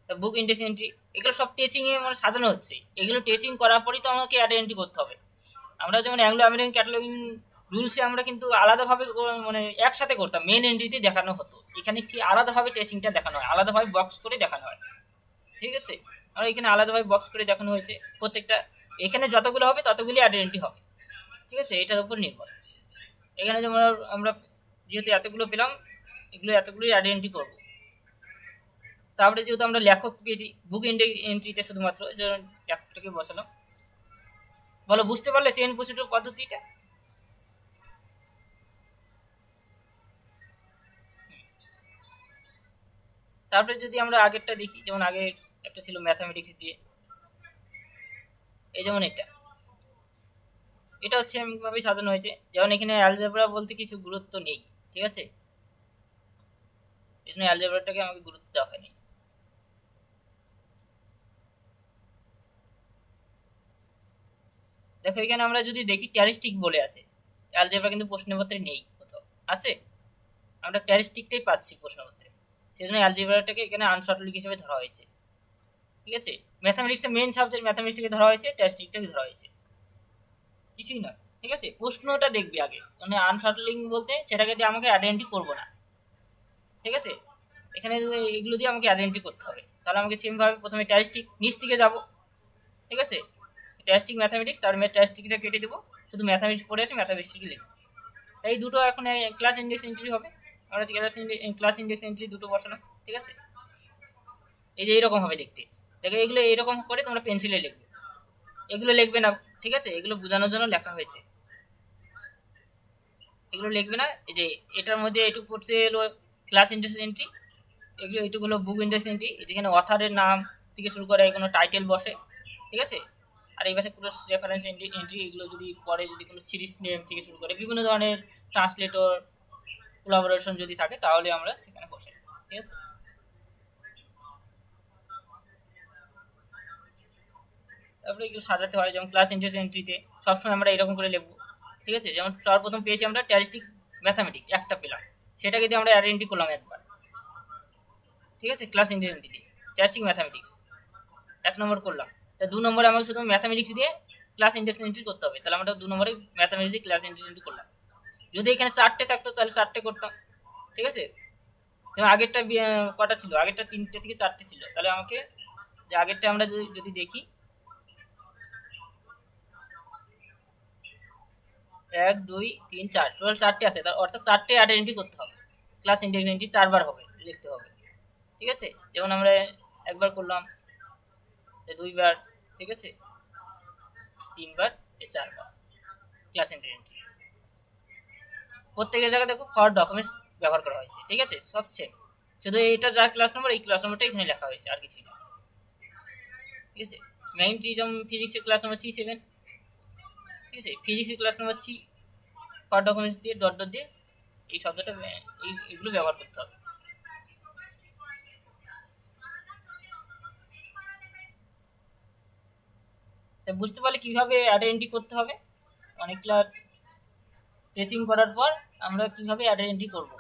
বুক ইন্ডেক্স এন্ট্রি, এগুলো সব টেচিং এ মানে সাজানো হচ্ছে, এগুলো টেচিং করার পরই তো আমাকে অ্যাড এন্ট্রি করতে হবে। আমরা যেমন অ্যাংলো আমেরিকান ক্যাটালগিং রুলসে আমরা কিন্তু আলাদাভাবে মানে একসাথে করতাম, মেন এন্ট্রিতে দেখানো হতো, এখানে কি আলাদাভাবে টেচিংটা দেখানো হয়, আলাদাভাবে বক্স করে দেখানো হয়, ঠিক আছে। আমরা এখানে আলাদাভাবে বক্স করে দেখানো হয়েছে প্রত্যেকটা, এখানে যতগুলো হবে ততগুলি আইডেন্টি হবে, ঠিক আছে, এটার উপর নির্ভর। এখানে যেমন আমরা যেহেতু এতগুলো পেলাম, এগুলো এতগুলোই আইডেন্টি করব। তারপরে যেহেতু আমরা লেখক পেয়েছি, বুক এন্ট্রিতে শুধুমাত্র লেখকটাকে বসালাম। বলো বুঝতে পারলে চেইন প্রসিডিউর পদ্ধতিটা? তারপরে যদি আমরা আগেরটা দেখি, যেমন আগে একটা ছিল ম্যাথামেটিক্স দিয়ে, এই যেমন এটা হচ্ছে এমনভাবে সাজানো হয়েছে, যেমন এখানে অ্যালজেব্রা বলতে কিছু গুরুত্ব নেই, ঠিক আছে, এই জন্য অ্যালজেব্রাটাকে আমাকে গুরুত্ব দেওয়া হয়নি। দেখো এখানে আমরা যদি দেখি ট্যারিস্টিক বলে আছে, অ্যালজেব্রা কিন্তু প্রশ্নপত্রে নেই কোথাও, আছে? আমরা ক্যারেক্টারিস্টিকটাই পাচ্ছি প্রশ্নপত্রে, সেই জন্য অ্যালজেব্রাটাকে এখানে আনশর্ট হিসেবে ধরা হয়েছে। ঠিক আছে, ম্যাথামেটিক্সটা মেন সাবজেক্ট, ম্যাথামেটিক্সটাকে ধরা হয়েছে, ক্যারেক্টারিস্টিকটাকে ধরা হয়েছে, কিছুই নয়। ঠিক আছে, প্রশ্নটা দেখবি আগে, মানে আনশর্টলিং বলতে সেটাকে দিয়ে আমাকে আইডেন্টি করবো না। ঠিক আছে, এখানে এগুলো দিয়ে আমাকে আইডেন্টি করতে হবে। তাহলে আমাকে সেমভাবে প্রথমে ট্যারিস্টিক নিচ থেকে যাবো। ঠিক আছে, ট্যারিস্টিক ম্যাথামেটিক্স, তার ট্যারিস্টিকটা কেটে দেবো, শুধু ম্যাথামেটিক্স পড়ে আছে, ম্যাথামেটিক্সকে লিখবো। তাই দুটো এখন ক্লাস ইন্ডেক্স এন্ট্রি হবে, আমরা ক্লাস ইন্ডেক্স এন্ট্রি দুটো বসালাম। ঠিক আছে, এই যে এইরকম হবে দেখতে। দেখো এগুলো এইরকম করে তোমরা পেন্সিলে লিখবে, এগুলো লিখবে না। ঠিক আছে, এগুলো বোঝানোর জন্য লেখা হয়েছে, এগুলো লিখবে না। এই যে এটার মধ্যে এটুকু পড়ছে হলো ক্লাস ইন্ডেক্স এন্ট্রি, এগুলো এটুকু হলো বুক ইন্ডেক্স এন্ট্রি, যেখানে অথারের নাম থেকে শুরু করে কোনো টাইটেল বসে। ঠিক আছে, আর এই পাশে পুরো রেফারেন্স এন্ট্রি, এগুলো যদি পরে যদি কোনো সিরিজ নেম থেকে শুরু করে বিভিন্ন ধরনের ট্রান্সলেটর কোলাবোরেশন যদি থাকে তাহলে আমরা সেখানে বসে। ঠিক আছে, তারপরে এগুলো সাজাতে হয়, যেমন ক্লাস ইন্ডেক্স এন্ট্রিতে সবসময় আমরা এরকম করে লিখবো। ঠিক আছে, যেমন সর্বপ্রথম পেয়েছি আমরা ট্যারিস্টিক ম্যাথামেটিক্স, একটা পেলাম, সেটাকে দিয়ে আমরা আইডেন্টি করলাম একবার। ঠিক আছে, ক্লাস ইন্ডেক্স এন্ট্রিতে ট্যারিস্টিক ম্যাথামেটিক্স 1 নম্বর করলাম, তা 2 নম্বরে আমাকে শুধু ম্যাথামেটিক্স দিয়ে ক্লাস ইন্ডেক্স এন্ট্রি করতে হবে, তাহলে আমরা 2 নম্বরে ম্যাথামেটিক্স দিয়ে ক্লাস ইন্ডেক্স এন্ট্রি করলাম। যদি এখানে 4টে থাকতো তাহলে 4টে করতাম। ঠিক আছে, এবং আগেরটা কটা ছিল, আগেরটা 3টে থেকে 4টে ছিল, তাহলে আমাকে যে আগেরটা আমরা যদি দেখি 1 2 3 4, টোটাল 4টে আছে, অর্থাৎ 4টে আইডেন্টি করতে হবে, ক্লাস ইন্ডেক্স এন্ট্রি 4বার হবে, লিখতে হবে। ঠিক আছে, যেমন আমরা একবার করলাম, 2বার, ঠিক আছে, 3বার, 4বার ক্লাস ইন্ডেক্স এন্ট্রি। প্রত্যেকের জায়গায় দেখো ফর ডকুমেন্টস ব্যবহার করা হয়েছে। ঠিক আছে, সব সেম, শুধু এটা যা ক্লাস নম্বর, এই ক্লাস নম্বরটা এখানে লেখা হয়েছে, আর কিছুই না। ঠিক আছে, ম্যাগনেটিজম ফিজিক্সের ক্লাস নম্বর C7। ঠিক আছে, ফিজিক্সের class number C, for documents দিয়ে ডট ডট দিয়ে এই শব্দটা এইগুলো ব্যবহার করতে হবে। বুঝতে পারলে কিভাবে আইডেন্টি করতে হবে, অনেক ক্লাস টেচিং করার পর আমরা কিভাবে আইডেন্টি করব।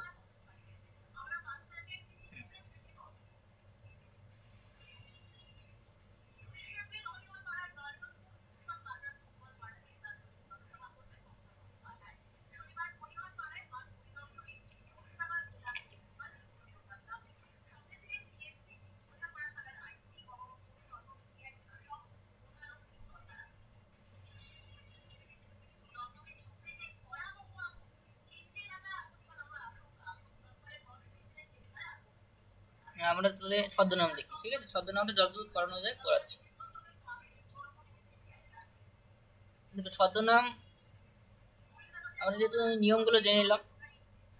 আমরা তাহলে ছদ্মনাম দেখি। ঠিক আছে, ছদ্মনামটা যতদূর করানো যায় করাচ্ছি। কিন্তু ছদ্মনাম আমরা যেহেতু নিয়মগুলো জেনে নিলাম,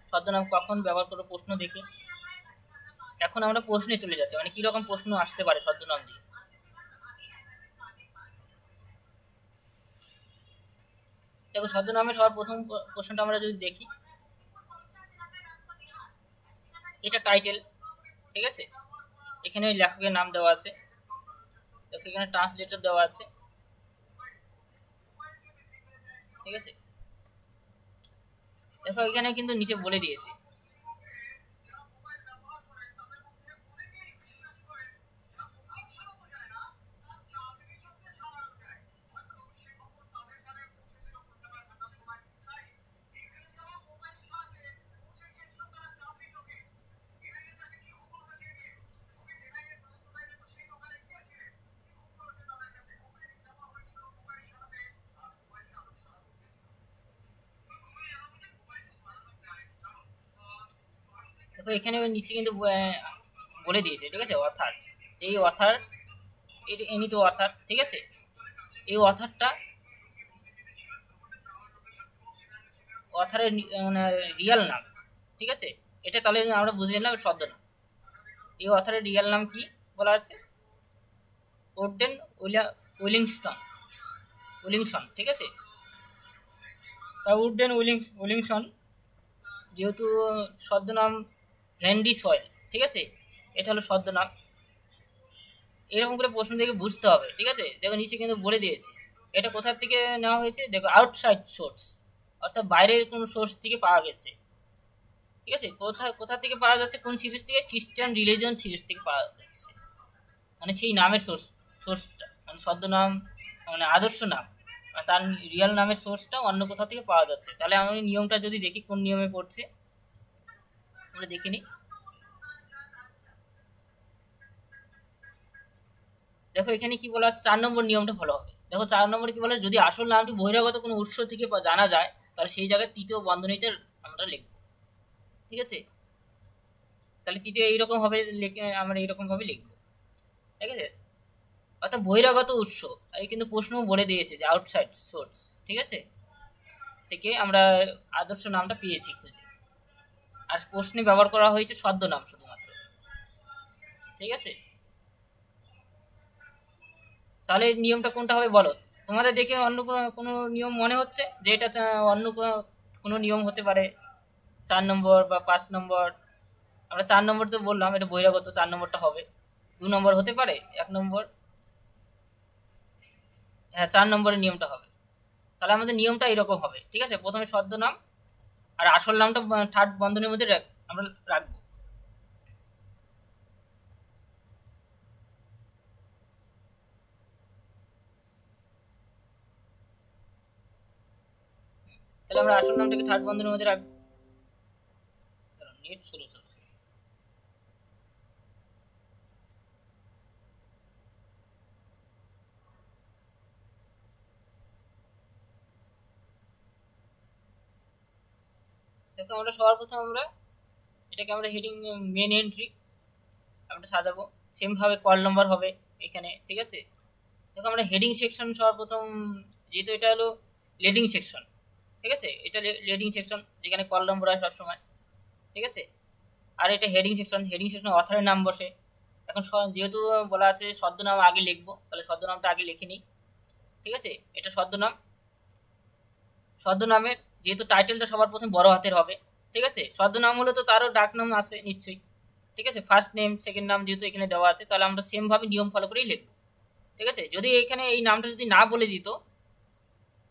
ছদ্মনাম কখন ব্যবহার করবো প্রশ্ন দেখে, এখন আমরা প্রশ্নে চলে যাচ্ছি, মানে কিরকম প্রশ্ন আসতে পারে ছদ্মনাম দিয়ে। দেখো ছদ্মনামের সবার প্রথম প্রশ্নটা আমরা যদি দেখি, এটা টাইটেল। ঠিক আছে, এখানে লেখকের নাম দেওয়া আছে, দেখো এখানে ট্রান্সলেটর দেওয়া আছে। ঠিক আছে, দেখো এখানে কিন্তু নিচে বলে দিয়েছে দেখো এখানে নিচে কিন্তু বলে দিয়েছে। ঠিক আছে, অথার, এই অথার, এনি তো অথার। ঠিক আছে, এই অথারটা অথারের মানে রিয়াল নাম। ঠিক আছে, এটা তাহলে আমরা বুঝে নিলাম ছদ্মনাম। এই অথারের রিয়াল নাম কি বলা আছে, ওরডেন উইলিংসন। ঠিক আছে, তা উডেন উইলিংসন যেহেতু ছদ্মনাম হেনরি সয়েল। ঠিক আছে, এটা হলো ছদ্মনাম। এরকম করে প্রশ্ন থেকে বুঝতে হবে। ঠিক আছে, দেখো নিচে কিন্তু বলে দিয়েছে এটা কোথা থেকে নেওয়া হয়েছে, দেখো আউটসাইড সোর্স, অর্থাৎ বাইরের কোনো সোর্স থেকে পাওয়া গেছে। ঠিক আছে, কোথা থেকে পাওয়া যাচ্ছে, কোন সিরিজ থেকে, খ্রিস্টান রিলিজন সিরিজ থেকে পাওয়া যাচ্ছে। মানে সেই নামের সোর্সটা মানে ছদ্মনাম মানে আদর্শ নাম, মানে তার রিয়েল নামের সোর্সটা অন্য কোথাও থেকে পাওয়া যাচ্ছে। তাহলে আমি নিয়মটা যদি দেখি কোন নিয়মে পড়ছে, আমরা দেখে নিই। দেখো এখানে কি বলা আছে, 4 নম্বর নিয়মটা ফলো হবে। দেখো 4 নম্বরে কি বলে, যদি আসল নামটি বহিরাগত কোনো উৎস থেকে জানা যায়, তাহলে সেই জায়গায় তৃতীয় বন্ধনীতে আমরা লিখবো। ঠিক আছে, তাহলে তৃতীয় এইরকম ভাবে আমরা এইরকম ভাবে লিখবো। ঠিক আছে, অর্থাৎ বহিরাগত উৎস, এই কিন্তু প্রশ্ন বলে দিয়েছে যে আউটসাইড সোর্স, ঠিক আছে, থেকে আমরা আদর্শ নামটা পেয়েছি খুঁজে। আর প্রশ্নে ব্যবহার করা হয়েছে ছদ্মনাম শুধুমাত্র। ঠিক আছে, তাহলে নিয়মটা কোনটা হবে বলো। তোমাদের দেখে অন্য কোনো নিয়ম মনে হচ্ছে যে এটা অন্য কোনো নিয়ম হতে পারে, 4 নম্বর বা 5 নম্বর? আমরা 4 নম্বর তো বললাম, এটা বহিরাগত, 4 নম্বরটা হবে। 2 নম্বর হতে পারে, 1 নম্বর। হ্যাঁ, 4 নম্বরের নিয়মটা হবে। তাহলে আমাদের নিয়মটা এরকম হবে। ঠিক আছে, প্রথমে ছদ্মনাম আর আসল নামটা থার্ড বন্ধনীর মধ্যে আমরা রাখবো। তাহলে আমরা আসল নামটাকে থার্ড বন্ধনীর মধ্যে রাখবো। নেট স্লো চলছে। দেখো আমরা সবার প্রথম আমরা এটাকে আমরা হেডিং মেন এন্ট্রি আমরা সাজাবো, সেম ভাবে কল নম্বর হবে এখানে। ঠিক আছে, দেখো আমরা হেডিং সেকশন সবার প্রথম, যেহেতু এটা হলো লিডিং সেকশন, ঠিক আছে, এটা লিডিং সেকশন যেখানে কল নম্বর হয় সবসময়। ঠিক আছে, আর এটা হেডিং সেকশন, হেডিং সেকশন অথরের নাম বসে। এখন যেহেতু বলা আছে ছদ্মনাম আগে লিখবো, তাহলে ছদ্মনামটা আগে লিখে নিই। ঠিক আছে, এটা ছদ্মনাম। ছদ্মনামের যেহেতু টাইটেলটা সবার প্রথম বড় হাতের হবে। ঠিক আছে, ছদ্মনাম হলে তো তারও ডাক নাম আছে নিশ্চয়ই। ঠিক আছে, ফার্স্ট নেম সেকেন্ড নাম যেহেতু এখানে দেওয়া আছে, তাহলে আমরা সেম ভাবে নিয়ম ফলো করেই লিখবো। ঠিক আছে, যদি এখানে এই নামটা যদি না বলে দিত,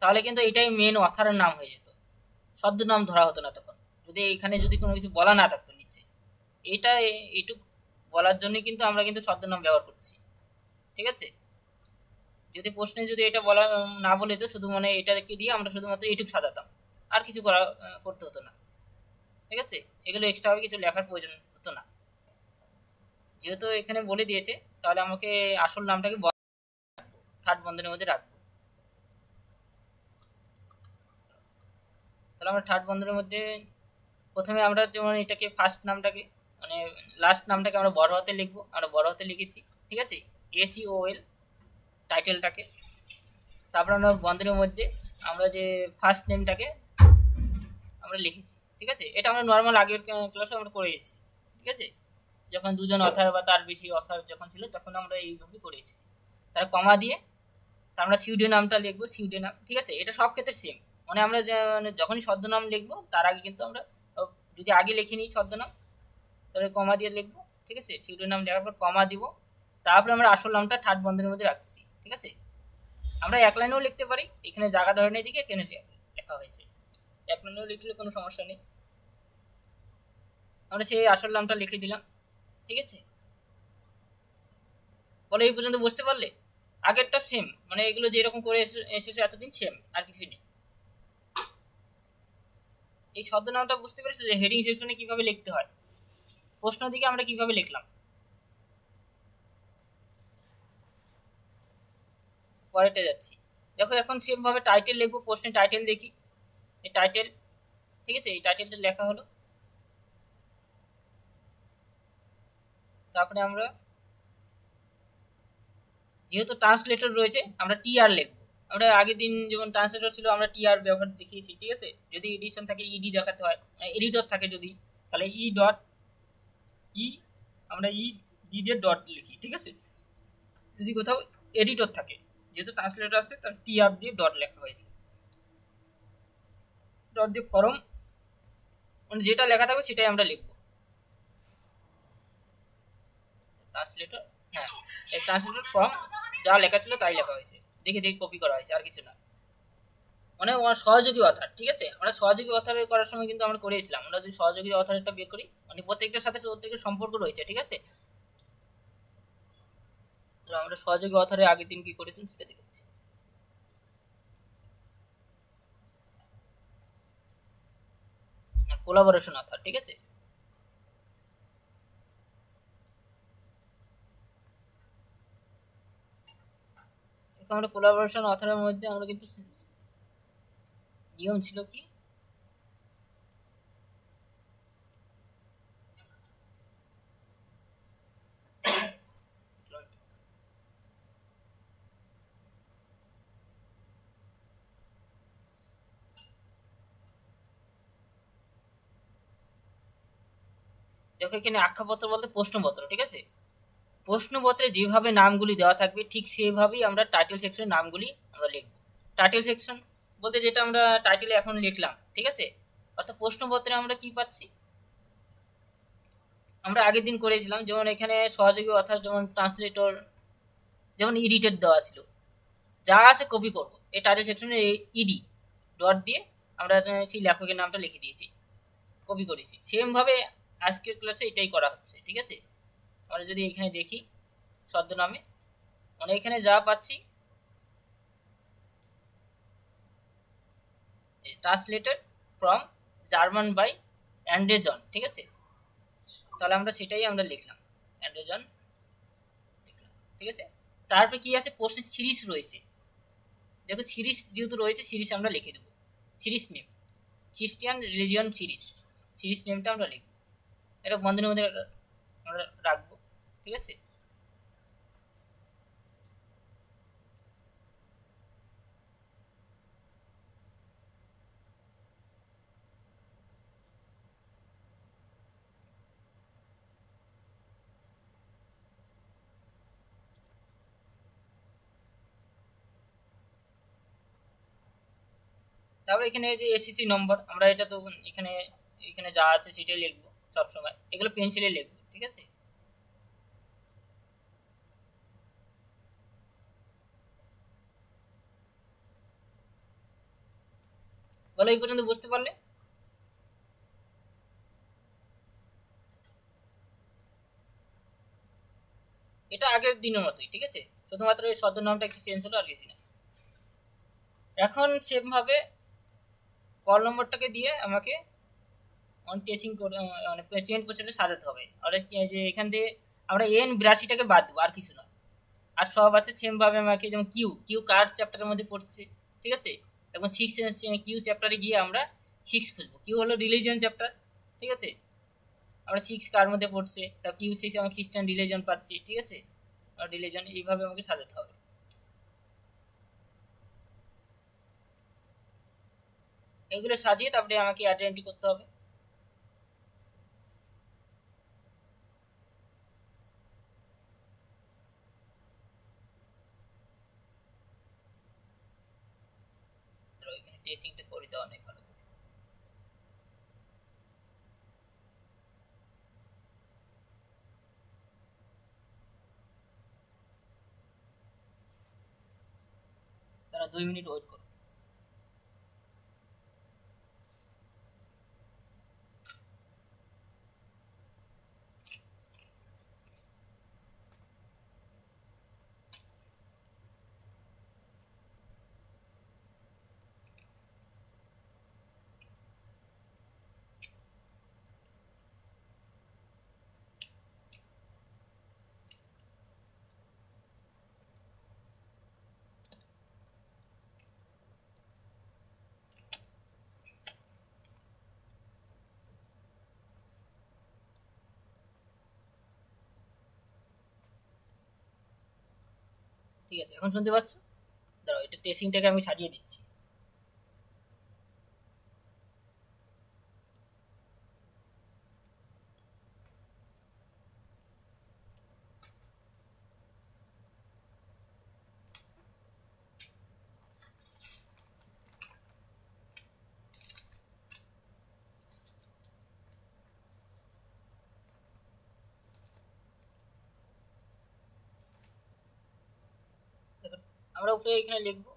তাহলে কিন্তু এটাই মেন অথারের নাম হয়ে যেত, ছদ্মনাম ধরা হতো না তখন, যদি এখানে যদি কোনো কিছু বলা না থাকতো নিচে। এটা এইটুকু বলার জন্যই কিন্তু আমরা কিন্তু ছদ্মনাম ব্যবহার করছি। ঠিক আছে, যদি প্রশ্নে যদি এটা বলা না বলে তো শুধু মানে এটাকে দিয়ে আমরা শুধুমাত্র এইটুকু সাজাতাম, আর কিছু করতে হতো না। ঠিক আছে, এগুলো এক্সট্রা ভাবে কিছু লেখার প্রয়োজন হতো না। যেহেতু এখানে বলে দিয়েছে, তাহলে আমাকে আসল নামটাকে থার্ড বন্ধনীর মধ্যে রাখবো। তাহলে আমরা থার্ড বন্ধনীর মধ্যে প্রথমে আমরা যেমন এটাকে ফার্স্ট নামটাকে মানে লাস্ট নামটাকে আমরা বড় হাতে লিখবো, আমরা বড় হাতে লিখেছি। ঠিক আছে, ACOL টাইটেলটাকে। তারপর আমরা বন্ধনীর মধ্যে আমরা যে ফার্স্ট নেমটাকে আমরা লিখেছি। ঠিক আছে, এটা আমরা নর্মাল আগের ক্লাসে আমরা করে এসেছি। ঠিক আছে, যখন দুজন অথার বা তার বেশি অথার যখন ছিল তখন আমরা এইভাবে করে এসেছি। তার কমা দিয়ে আমরা সিউডো নামটা লিখবো, সিউডো নাম। ঠিক আছে, এটা সব ক্ষেত্রে সেম, মানে আমরা মানে যখনই ছদ্মনাম লিখবো তার আগে কিন্তু আমরা যদি আগে লিখে নিই ছদ্মনাম, তাহলে কমা দিয়ে লিখবো। ঠিক আছে, সিউডো নাম লেখার পর কমা দিব, তারপরে আমরা আসল নামটা থার্ড বন্ধনীর মধ্যে রাখছি। ঠিক আছে, আমরা এক লাইনেও লিখতে পারি, এখানে জায়গা ধরনের দিকে এখানে লেখা হয়েছে, এক লাইনেও লিখলে কোনো সমস্যা নেই। আমরা সেই আসল নামটা লিখে দিলাম। ঠিক আছে, বলে এই পর্যন্ত বুঝতে পারলে? আগেরটা সেম, মানে এগুলো যেরকম করে এসেছে এতদিন সেম, আর কিছুই নেই। এই ছদ্মনামটা বুঝতে পেরেছো যে হেডিং সেকশনে কিভাবে লিখতে হয়, প্রশ্ন দিকে আমরা কিভাবে লিখলাম। পরেরটা যাচ্ছি। দেখো এখন সেম ভাবে টাইটেল লিখবো, প্রশ্নের টাইটেল দেখি, এই টাইটেল। ঠিক আছে, এই টাইটেলটা লেখা হলো। তারপরে আমরা যেহেতু ট্রান্সলেটর রয়েছে আমরা TR লিখবো। আমরা আগের দিন যেমন ট্রান্সলেটর ছিল আমরা TR ব্যবহার দেখিয়েছি। ঠিক আছে, যদি এডিশন থাকে ED দেখাতে হয়, এডিটর থাকে যদি, তাহলে ই আমরা ডি দিয়ে ডট লিখি। ঠিক আছে, যদি কোথাও এডিটর থাকে, যেহেতু ট্রান্সলেটর আছে তাহলে TR দিয়ে ডট লেখা হয়েছে, ডট দিয়ে ফরম, মানে যেটা লেখা থাকবে সেটাই আমরা লিখবো। ট্রান্সলেটর, হ্যাঁ, ট্রান্সলেটর ফর্ম যা লেখা ছিল তাই লেখা হয়েছে, দেখে দেখে কপি করা হয়েছে, আর কিছু না। মানে সহযোগী অথার, ঠিক আছে। আমরা সহযোগী অথার করার সময় কিন্তু আমরা করেছিলাম, আমরা যদি সহযোগী অথারটা বের করি, মানে প্রত্যেকটার সাথে প্রত্যেকটা সম্পর্ক রয়েছে, ঠিক আছে। তো আমরা সহযোগী অথারের আগের দিন কি করেছিলাম সেটা দেখেছি। কোলাবোরেশন অথার, ঠিক আছে। আমরা কোলাবোরেশন অথারের মধ্যে আমরা কিন্তু নিয়ম ছিল কি, দেখো এখানে আখ্যাপত্র বলতে প্রশ্নপত্র, ঠিক আছে। প্রশ্নপত্রে যেভাবে নামগুলি দেওয়া থাকবে ঠিক সেভাবেই আমরা টাইটেল সেকশনের নামগুলি আমরা লিখব। টাইটেল সেকশন বলতে যেটা আমরা টাইটেলে এখন লিখলাম, ঠিক আছে। অর্থাৎ প্রশ্নপত্রে আমরা কি পাচ্ছি, আমরা আগের দিন করেছিলাম, যেমন এখানে সহযোগী অর্থাৎ যেমন ট্রান্সলেটর, যেমন এডিটেড দেওয়া ছিল, যা আছে কপি করব, এই টাইটেল সেকশনে ইডি ডট দিয়ে আমরা সেই লেখকের নামটা লিখে দিয়েছি, কপি করেছি। সেমভাবে আজকের ক্লাসে এটাই করা হচ্ছে, ঠিক আছে। আমরা যদি এখানে দেখি ছদ্মনামে, মানে এখানে যা পাচ্ছি ট্রান্সলেটেড ফ্রম জার্মান বাই অ্যান্ডেজন, ঠিক আছে। তাহলে আমরা সেটাই আমরা লিখলাম, অ্যান্ডেজন লিখলাম, ঠিক আছে। তারপরে কি আছে, প্রশ্নের সিরিজ রয়েছে, দেখো সিরিজ যেহেতু রয়েছে সিরিজ আমরা লিখে দেবো, series name Christian religion series, series নেমটা আমরা লিখবো, এটা বন্ধনের মধ্যে আমরা রাখবো, ঠিক আছে। তারপরে এখানে যে এসএসসি নম্বর, আমরা এটা তো এখানে এখানে যা আছে সেটাই লিখবো সবসময়, এগুলো পেন্সিলে লিখবো, ঠিক আছে। বলো এই পর্যন্ত বুঝতে পারলে? এটা আগের দিনের মতোই, ঠিক আছে, শুধুমাত্র এই ছদ্মনামটা একটু চেঞ্জ হলো, আর কিছু না। এখন সেমভাবে কল নম্বরটাকে দিয়ে আমাকে অন টেচিং করে মানে পেশেন্ট পোস্টারে সাজাতে হবে। আর যে এখান থেকে আমরা N82টাকে বাদ দেবো, আর কিছু না, আর সব আছে সেমভাবে আমাকে, যেমন কিউ কিউ কার চ্যাপ্টারের মধ্যে পড়ছে, ঠিক আছে। এবং সিক্স কিউ চ্যাপ্টারে গিয়ে আমরা সিক্স খুঁজবো, কিউ হলো রিলিজিয়ন চ্যাপ্টার, ঠিক আছে। আমরা সিক্স কার মধ্যে পড়ছে, তা কিউ সিক্স আমরা খ্রিস্টান রিলিজন পাচ্ছি, ঠিক আছে। আর রিলিজন এইভাবে আমাকে সাজাতে হবে। এগুলো সাজিয়ে তারপরে আমাকে আইডেন্টি করতে হবে। এখানে টেচিংটা করে দেওয়া নেই ভালো করে। তারা 2 মিনিট ওয়েট করো। ঠিক আছে, এখন শুনতে পাচ্ছ? দাঁড়াও, এটা টেস্টিংটাকে আমি সাজিয়ে দিচ্ছি। দেখো আমরা উপরে এখানে লিখবো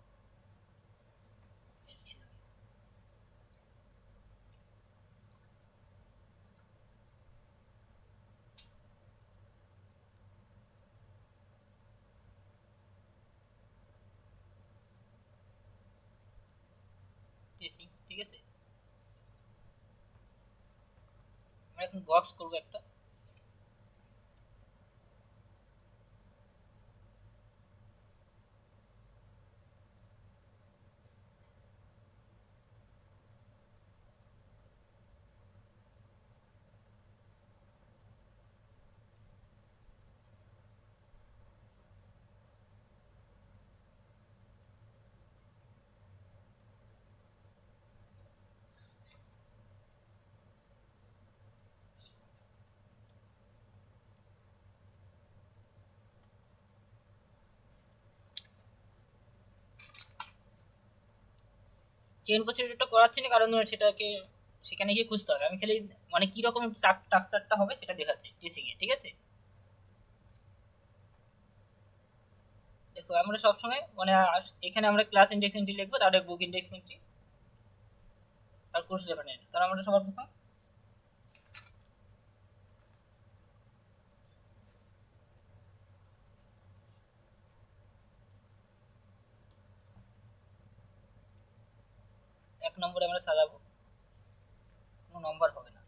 টেসিং, ঠিক আছে। আমরা এখন বক্স করব একটা। চেইন প্রসিডিউরটা করাচ্ছি না, কারণ সেটাকে সেখানে গিয়ে খুঁজতে হবে। আমি খালি মানে কি রকম স্ট্রাকচারটা হবে সেটা দেখাচ্ছি টিচিং এ, ঠিক আছে। দেখো আমরা সবসময় মানে এখানে আমরা ক্লাস ইন্ডেক্স এন্ট্রি লিখবো, তারপরে বুক ইন্ডেক্স এন্ট্রি, আর কোর্স রেফারেন্স। তাহলে আমরা সবার প্রথম এক নম্বরে আমরা সাজাবো, কোনো নম্বর হবে না।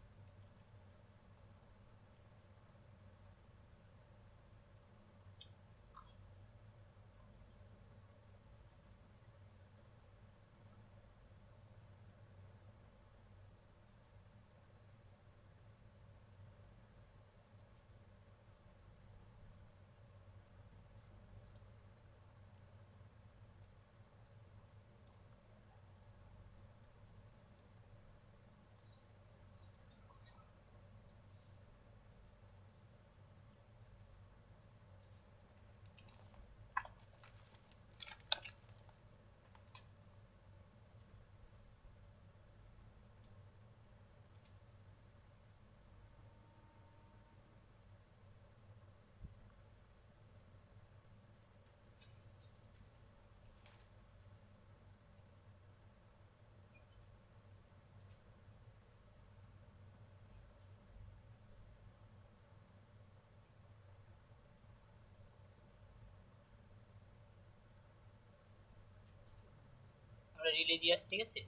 আমরা রিলিজিয়াস, ঠিক আছে।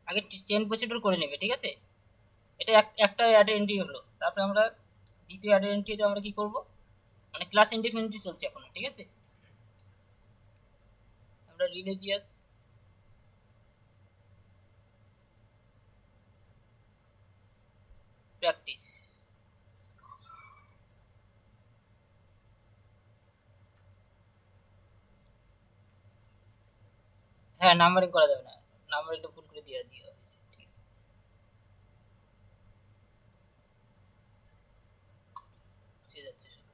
আগে চেইন প্রসিডিউর করে নেবে, ঠিক আছে। এটা একটা অ্যাড এন্ট্রি হলো। তারপরে আমরা দ্বিতীয় অ্যাড এন্ট্রিতে আমরা কি করব, মানে ক্লাস ইন্ডেক্স এন্ট্রি চলছে এখন, ঠিক আছে। আমরা রিলিজিয়াস প্র্যাকটিস, হ্যাঁ নাম্বারিং করা যাবে না, নাম্বারিংটা ভুল করে দিয়ে দিয়ে হয়েছে, ঠিক আছে। সে যাচ্ছে শুধু।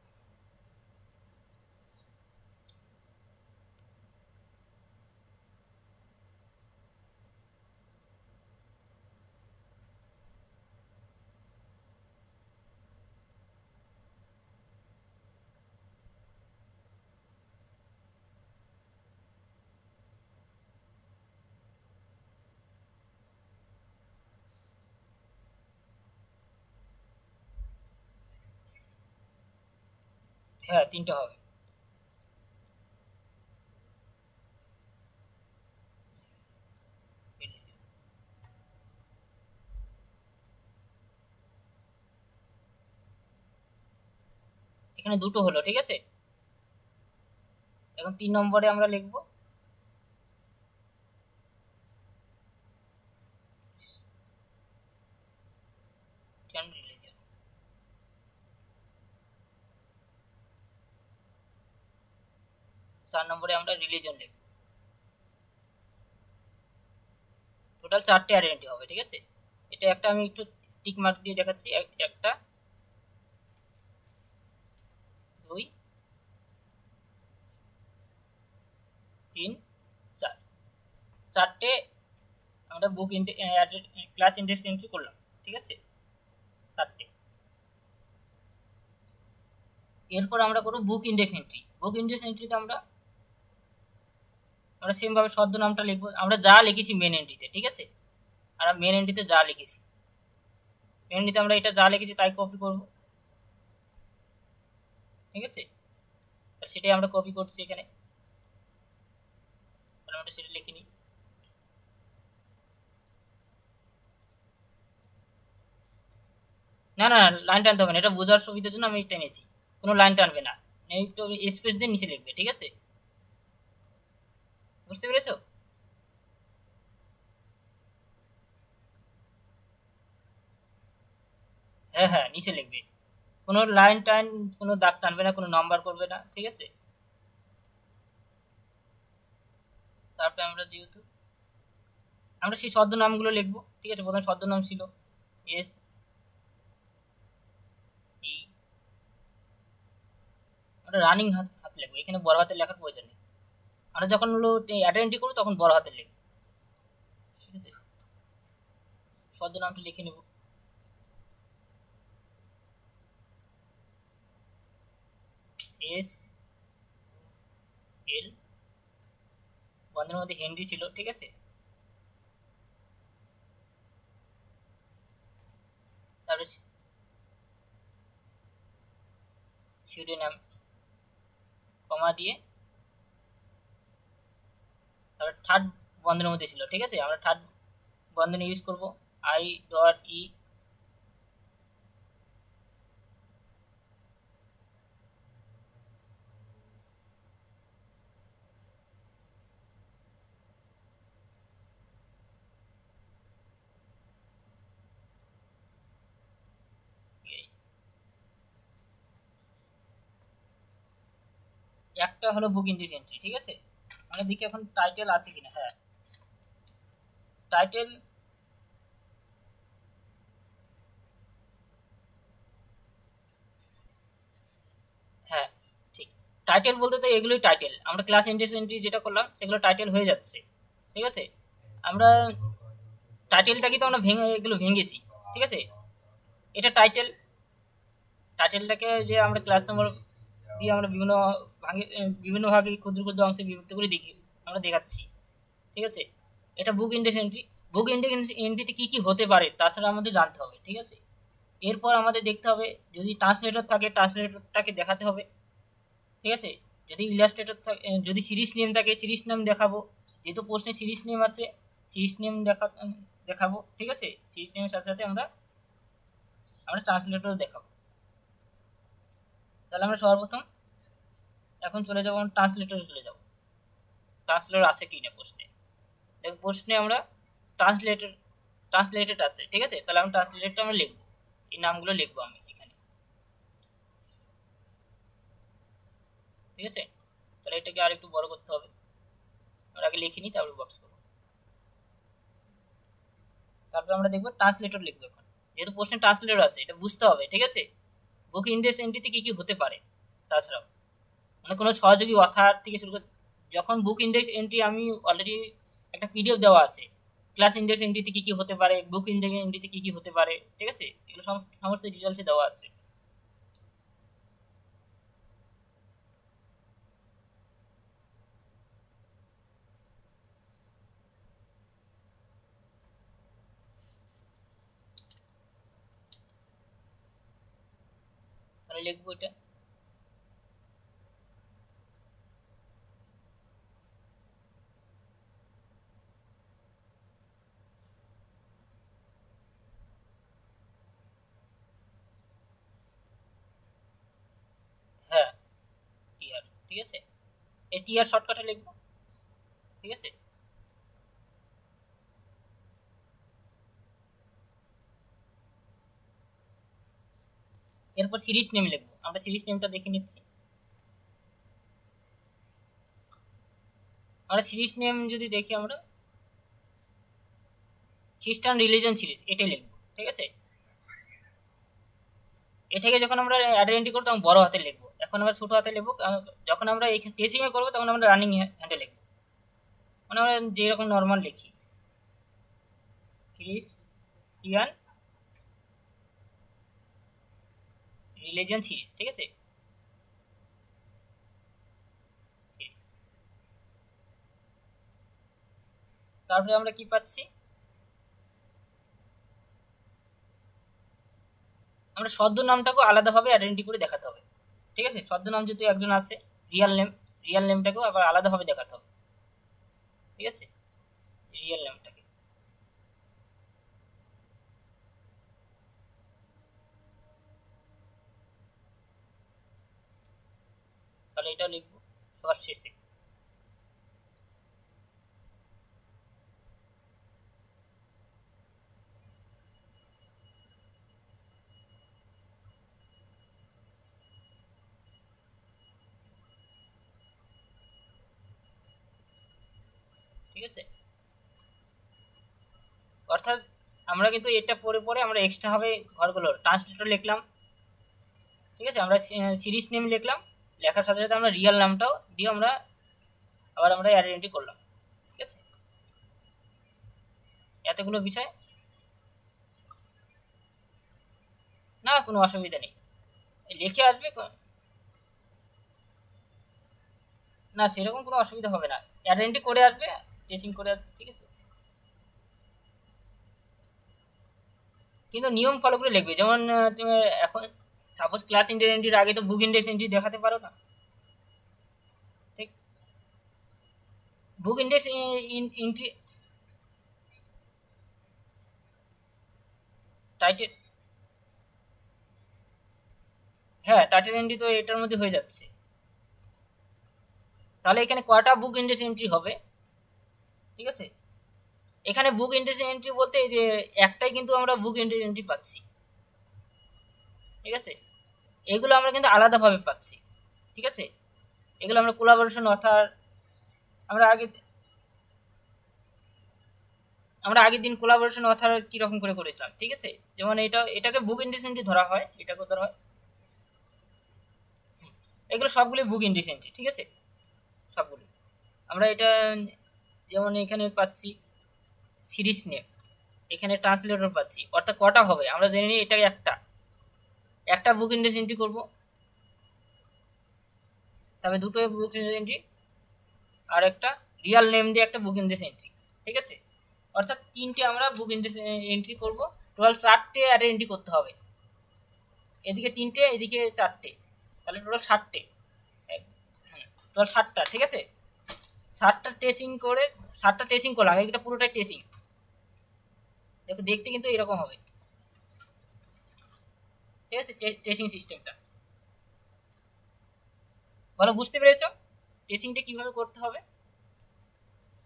হ্যাঁ তিনটা হবে। এখানে দুটো হলো, ঠিক আছে। এখন 3 নম্বরে আমরা লিখবো রিলিজন। 4 নম্বরে আমরা রিলিজন লিখবো। টোটাল 4টে আইডেন্টি হবে, ঠিক আছে। এটা একটা আমি একটু টিক মার্ক দিয়ে দেখাচ্ছি, একটা, 2, 3, 4, 4টে আমরা বুক ক্লাস ইন্ডেক্স এন্ট্রি করলাম, ঠিক আছে, 4টে। এরপর আমরা করবো বুক ইন্ডেক্স এন্ট্রি। বুক ইন্ডেক্স এন্ট্রিতে আমরা সেম ভাবে ছদ্মনামটা লিখবো, আমরা যা লিখেছি মেন এন্ট্রিতে, ঠিক আছে। আমরা মেন এন্ট্রিতে যা লিখেছি, মেন এন্ট্রিতে আমরা এটা যা লিখেছি তাই কপি করব, ঠিক আছে। সেটাই আমরা কপি করছি এখানে, আমরা সেটা লিখে নিই। না না, লাইন টানতে হবে না, এটা বোঝার সুবিধার জন্য আমি এটা নিয়েছি, কোনো লাইন টানবে না, একটু স্পেস দিয়ে নিচে লিখবে, ঠিক আছে। বুঝতে পেরেছো? হ্যাঁ হ্যাঁ, নিচে লিখবে, কোনো লাইন টাইন কোনো দাগ টানবে না, কোনো নাম্বার করবে না, ঠিক আছে। তারপরে যেহেতু আমরা সেই ছদ্মনামগুলো লিখবো, ঠিক আছে। প্রথম ছদ্মনাম ছিল এস ই, আমরা রানিং হাত লিখবো, এখানে বড় হাতের লেখার প্রয়োজন নেই। আমরা যখন হলো অ্যাটেন্ডি করবো তখন বড় হাতের লিখবো, ঠিক আছে। ছদ্মনামটা লিখে নেব, এস এল, বন্ধের মধ্যে হেনরি ছিল, ঠিক আছে। তারপরে শিরোনাম কমা দিয়ে, তারপরে থার্ড বন্ধনের মধ্যে ছিল, ঠিক আছে। আমরা থার্ড বন্ধনী ইউজ করব, আই ডট ই, একটা হলো বুক ইন্ডেক্স এন্ট্রি, ঠিক আছে। আমরা দেখি এখন টাইটেল আছে কিনা। হ্যাঁ, টাইটেল, হ্যাঁ ঠিক, টাইটেল বলতে তো এগুলোই টাইটেল, আমরা ক্লাস ইন্ডেক্স এন্ট্রি যেটা করলাম সেগুলো টাইটেল হয়ে যাচ্ছে, ঠিক আছে। আমরা টাইটেলটাকে তো আমরা এগুলো ভেঙেছি, ঠিক আছে। এটা টাইটেল, টাইটেলটাকে যে আমরা ক্লাস নম্বর দিয়ে আমরা বিভিন্ন ভাগে ক্ষুদ্র ক্ষুদ্র অংশে বিভক্ত করে দেখি, আমরা দেখাচ্ছি, ঠিক আছে। এটা বুক ইন্ডেক্স এন্ট্রি। বুক ইন্ডেক্স এন্ট্রিতে কি কি হতে পারে তাছাড়া আমাদের জানতে হবে, ঠিক আছে। এরপর আমাদের দেখতে হবে যদি ট্রান্সলেটর থাকে ট্রান্সলেটরটাকে দেখাতে হবে, ঠিক আছে। যদি ইলাস্ট্রেটর থাকে, যদি সিরিজ নেম থাকে সিরিজ নেম দেখাবো, যেহেতু প্রশ্নে সিরিজ নেম আছে সিরিজ নেম দেখাবো, ঠিক আছে। সিরিজ নেমের সাথে সাথে আমরা ট্রান্সলেটর দেখাবো। তাহলে আমরা সর্বপ্রথম এখন চলে যাবো, ট্রান্সলেটরে চলে যাবো, ট্রান্সলেটর আছে কি না প্রশ্নে। দেখো প্রশ্নে আমরা ট্রান্সলেটেড আছে, ঠিক আছে। তাহলে আমরা ট্রান্সলেটেডটা আমরা লিখবো, এই নামগুলো লিখবো আমি এখানে, ঠিক আছে। তাহলে এটাকে আর একটু বড় করতে হবে, আমরা আগে লিখে নিই তারপর বক্স করবো। তারপর আমরা দেখবো ট্রান্সলেটর লিখবো এখন, যেহেতু প্রশ্নে ট্রান্সলেটর আছে এটা বুঝতে হবে, ঠিক আছে। বুক ইন্ডেক্স এন্ট্রিতে কি কি হতে পারে তাছাড়াও, মানে কোনো সহযোগী অথার থেকে শুরু করে, যখন বুক ইন্ডেক্স এন্ট্রি আমি অলরেডি একটা পিডিএফ দেওয়া আছে, ক্লাস ইন্ডেক্স এন্ট্রিতে কি কি হতে পারে, বুক ইন্ডেক্স এন্ট্রিতে কি কি হতে পারে, ঠিক আছে। এগুলো সমস্ত ডিটেলসে দেওয়া আছে। তাহলে লিখবো এটা, হ্যাঁ টিআর, ঠিক আছে। এই টিআর শর্টকাটে লিখবো, ঠিক আছে। এরপর সিরিজ নেম লিখবো, আমরা সিরিজ নেমটা দেখে নিচ্ছি। আমরা সিরিজ নেম যদি দেখি, আমরা খ্রিস্টান রিলিজন সিরিজ এটাই লিখবো, ঠিক আছে। এটাকে যখন আমরা আইডেন্টি করবো তখন বড় হাতে লিখবো, এখন আমরা ছোট হাতে লিখবো। যখন আমরা টেচিং এ করবো তখন আমরা রানিং হ্যান্ডে লিখবো, মানে আমরা যেরকম নর্মাল লিখি, খ্রিস্টিয়ান রিলিজিয়ন সিরিজ, ঠিক আছে। তারপরে আমরা কি পাচ্ছি, আমরা ছদ্মনামটাকেও আলাদাভাবে আইডেন্টি করে দেখাতে হবে। ঠিক আছে, ছদ্মনাম যেহেতু একজন আছে, রিয়াল নেমটাকেও আবার আলাদাভাবে দেখাতে হবে। ঠিক আছে, রিয়েল নেমটাকে তাহলে এটা লিখবো সবার শেষে। ঠিক আছে, অর্থাৎ আমরা কিন্তু এটা পরে পরে আমরা এক্সট্রা হবে ঘরগুলো ট্রান্সলেটর লিখলাম। ঠিক আছে, আমরা সিরিজ নেম লিখলাম, লেখার সাথে সাথে আমরা রিয়েল নামটাও দিয়ে আমরা আবার আমরা আইডেন্টি করলাম। ঠিক আছে, এতগুলো বিষয় না, কোনো অসুবিধা নেই, লিখে আসবে না, সেরকম কোনো অসুবিধা হবে না, আইডেন্টি করে আসবে, টেচিং করে আসবে। ঠিক আছে, কিন্তু নিয়ম ফলো করে লিখবে। যেমন তুমি এখন সাপোজ ক্লাস ইন্ডেক্স এন্ট্রির আগে তো বুক ইন্ডেক্স এন্ট্রি দেখাতে পারো না। ঠিক, বুক ইন্ডেক্স এন্ট্রি টাইটেল, হ্যাঁ টাইটেল এন্ট্রি তো এটার মধ্যে হয়ে যাচ্ছে। তাহলে এখানে কয়টা বুক ইন্ডেক্স এন্ট্রি হবে? ঠিক আছে, এখানে বুক ইন্ডেক্স এন্ট্রি বলতে এই যে একটাই কিন্তু আমরা বুক ইন্ডেক্স এন্ট্রি পাচ্ছি। ঠিক আছে, এগুলো আমরা কিন্তু আলাদাভাবে পাচ্ছি। ঠিক আছে, এগুলো আমরা কোলাবোরেশন অথার আমরা আগের দিন কোলাবোরেশন অথার কিরকম করে করেছিলাম। ঠিক আছে, যেমন এটাকে বুক ইন্ডেক্স এন্ট্রি ধরা হয়, এটাকে ধরা হয়, এগুলো সবগুলি বুক ইন্ডেক্স এন্ট্রি। ঠিক আছে, সবগুলি আমরা এটা যেমন এখানে পাচ্ছি সিরিজ নেম, এখানে ট্রান্সলেটর পাচ্ছি, অর্থাৎ কটা হবে আমরা জেনে নিই। এটাকে একটা বুক ইন্ডেক্স এন্ট্রি করবো, তবে দুটো বুক ইন্ডেক্স এন্ট্রি আর একটা রিয়াল নেম দিয়ে একটা বুক ইন্ডেক্স এন্ট্রি। ঠিক আছে, অর্থাৎ তিনটে আমরা বুক ইন্ডেক্স এন্ট্রি করবো, টোটাল 4টে আইডেন্টি করতে হবে, এদিকে 3টে এদিকে 4টে, তাহলে টোটাল 7টে, টোটাল 7টা। ঠিক আছে, 7টা টেসিং করলাম, এটা পুরোটাই টেসিং। দেখো দেখতে কিন্তু এরকম হবে। ঠিক আছে, টেসিং সিস্টেমটা ভালো বুঝতে পেরেছো, টেসিংটা কিভাবে করতে হবে।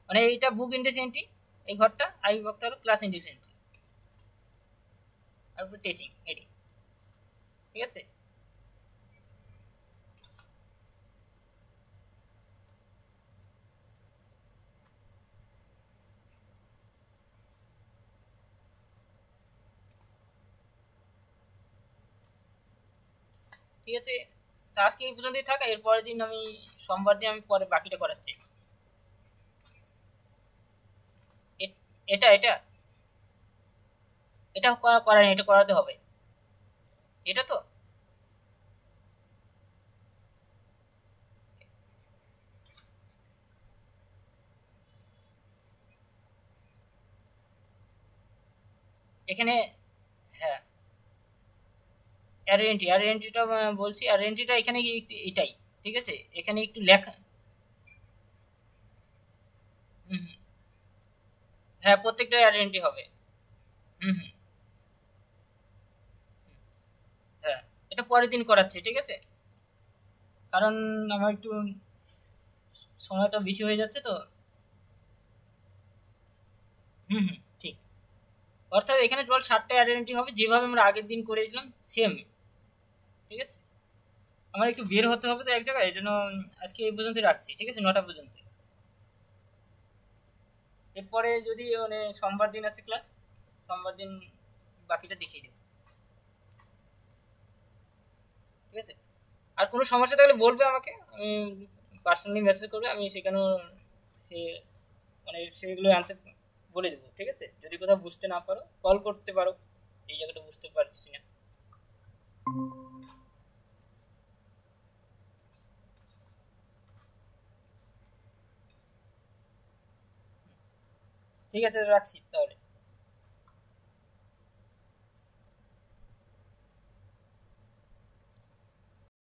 মানে এইটা বুক ইন্ডেক্স এন্ট্রি, এই ঘরটা, আর এই ঘরটা হলো ক্লাস ইন্ডেক্স এন্ট্রি, আর টেসিং এটি। ঠিক আছে, ঠিক আছে, তা আজকে এই পর্যন্তই থাক, এরপরের দিন আমি সোমবার দিন আমি পরে বাকিটা করাচ্ছি। এটা এটা এটা করার এটা করাতে হবে, এটা তো এখানে, হ্যাঁ অ্যারেন্টিটা বলছি, অ্যারেন্টিটা এখানে এটাই। ঠিক আছে, এখানে একটু লেখা, হুম হুম, হ্যাঁ প্রত্যেকটা অ্যারেন্টি হবে। হুম হুম, হ্যাঁ এটা পরের দিন করাচ্ছি। ঠিক আছে, কারণ আমার একটু সময়টা বেশি হয়ে যাচ্ছে তো। হুম হুম, ঠিক, অর্থাৎ এখানে টোটাল 7টা আইডেন্টি হবে, যেভাবে আমরা আগের দিন করেছিলাম সেম। ঠিক আছে, আমার একটু বের হতে হবে তো এক জায়গায়, এই জন্য আজকে এই পর্যন্ত রাখছি। ঠিক আছে, 9টা পর্যন্ত, এরপরে যদি মানে সোমবার দিন আছে ক্লাস, সোমবার দিন বাকিটা দেখিয়ে দেবো। ঠিক আছে, আর কোনো সমস্যা থাকলে বলবে আমাকে, আমি পার্সোনালি মেসেজ করবে, আমি সেখানেও সে মানে সেগুলো অ্যান্সার বলে দেবো। ঠিক আছে, যদি কোথাও বুঝতে না পারো কল করতে পারো, এই জায়গাটা বুঝতে পারছি না। ঠিক আছে, রাখছি তাহলে।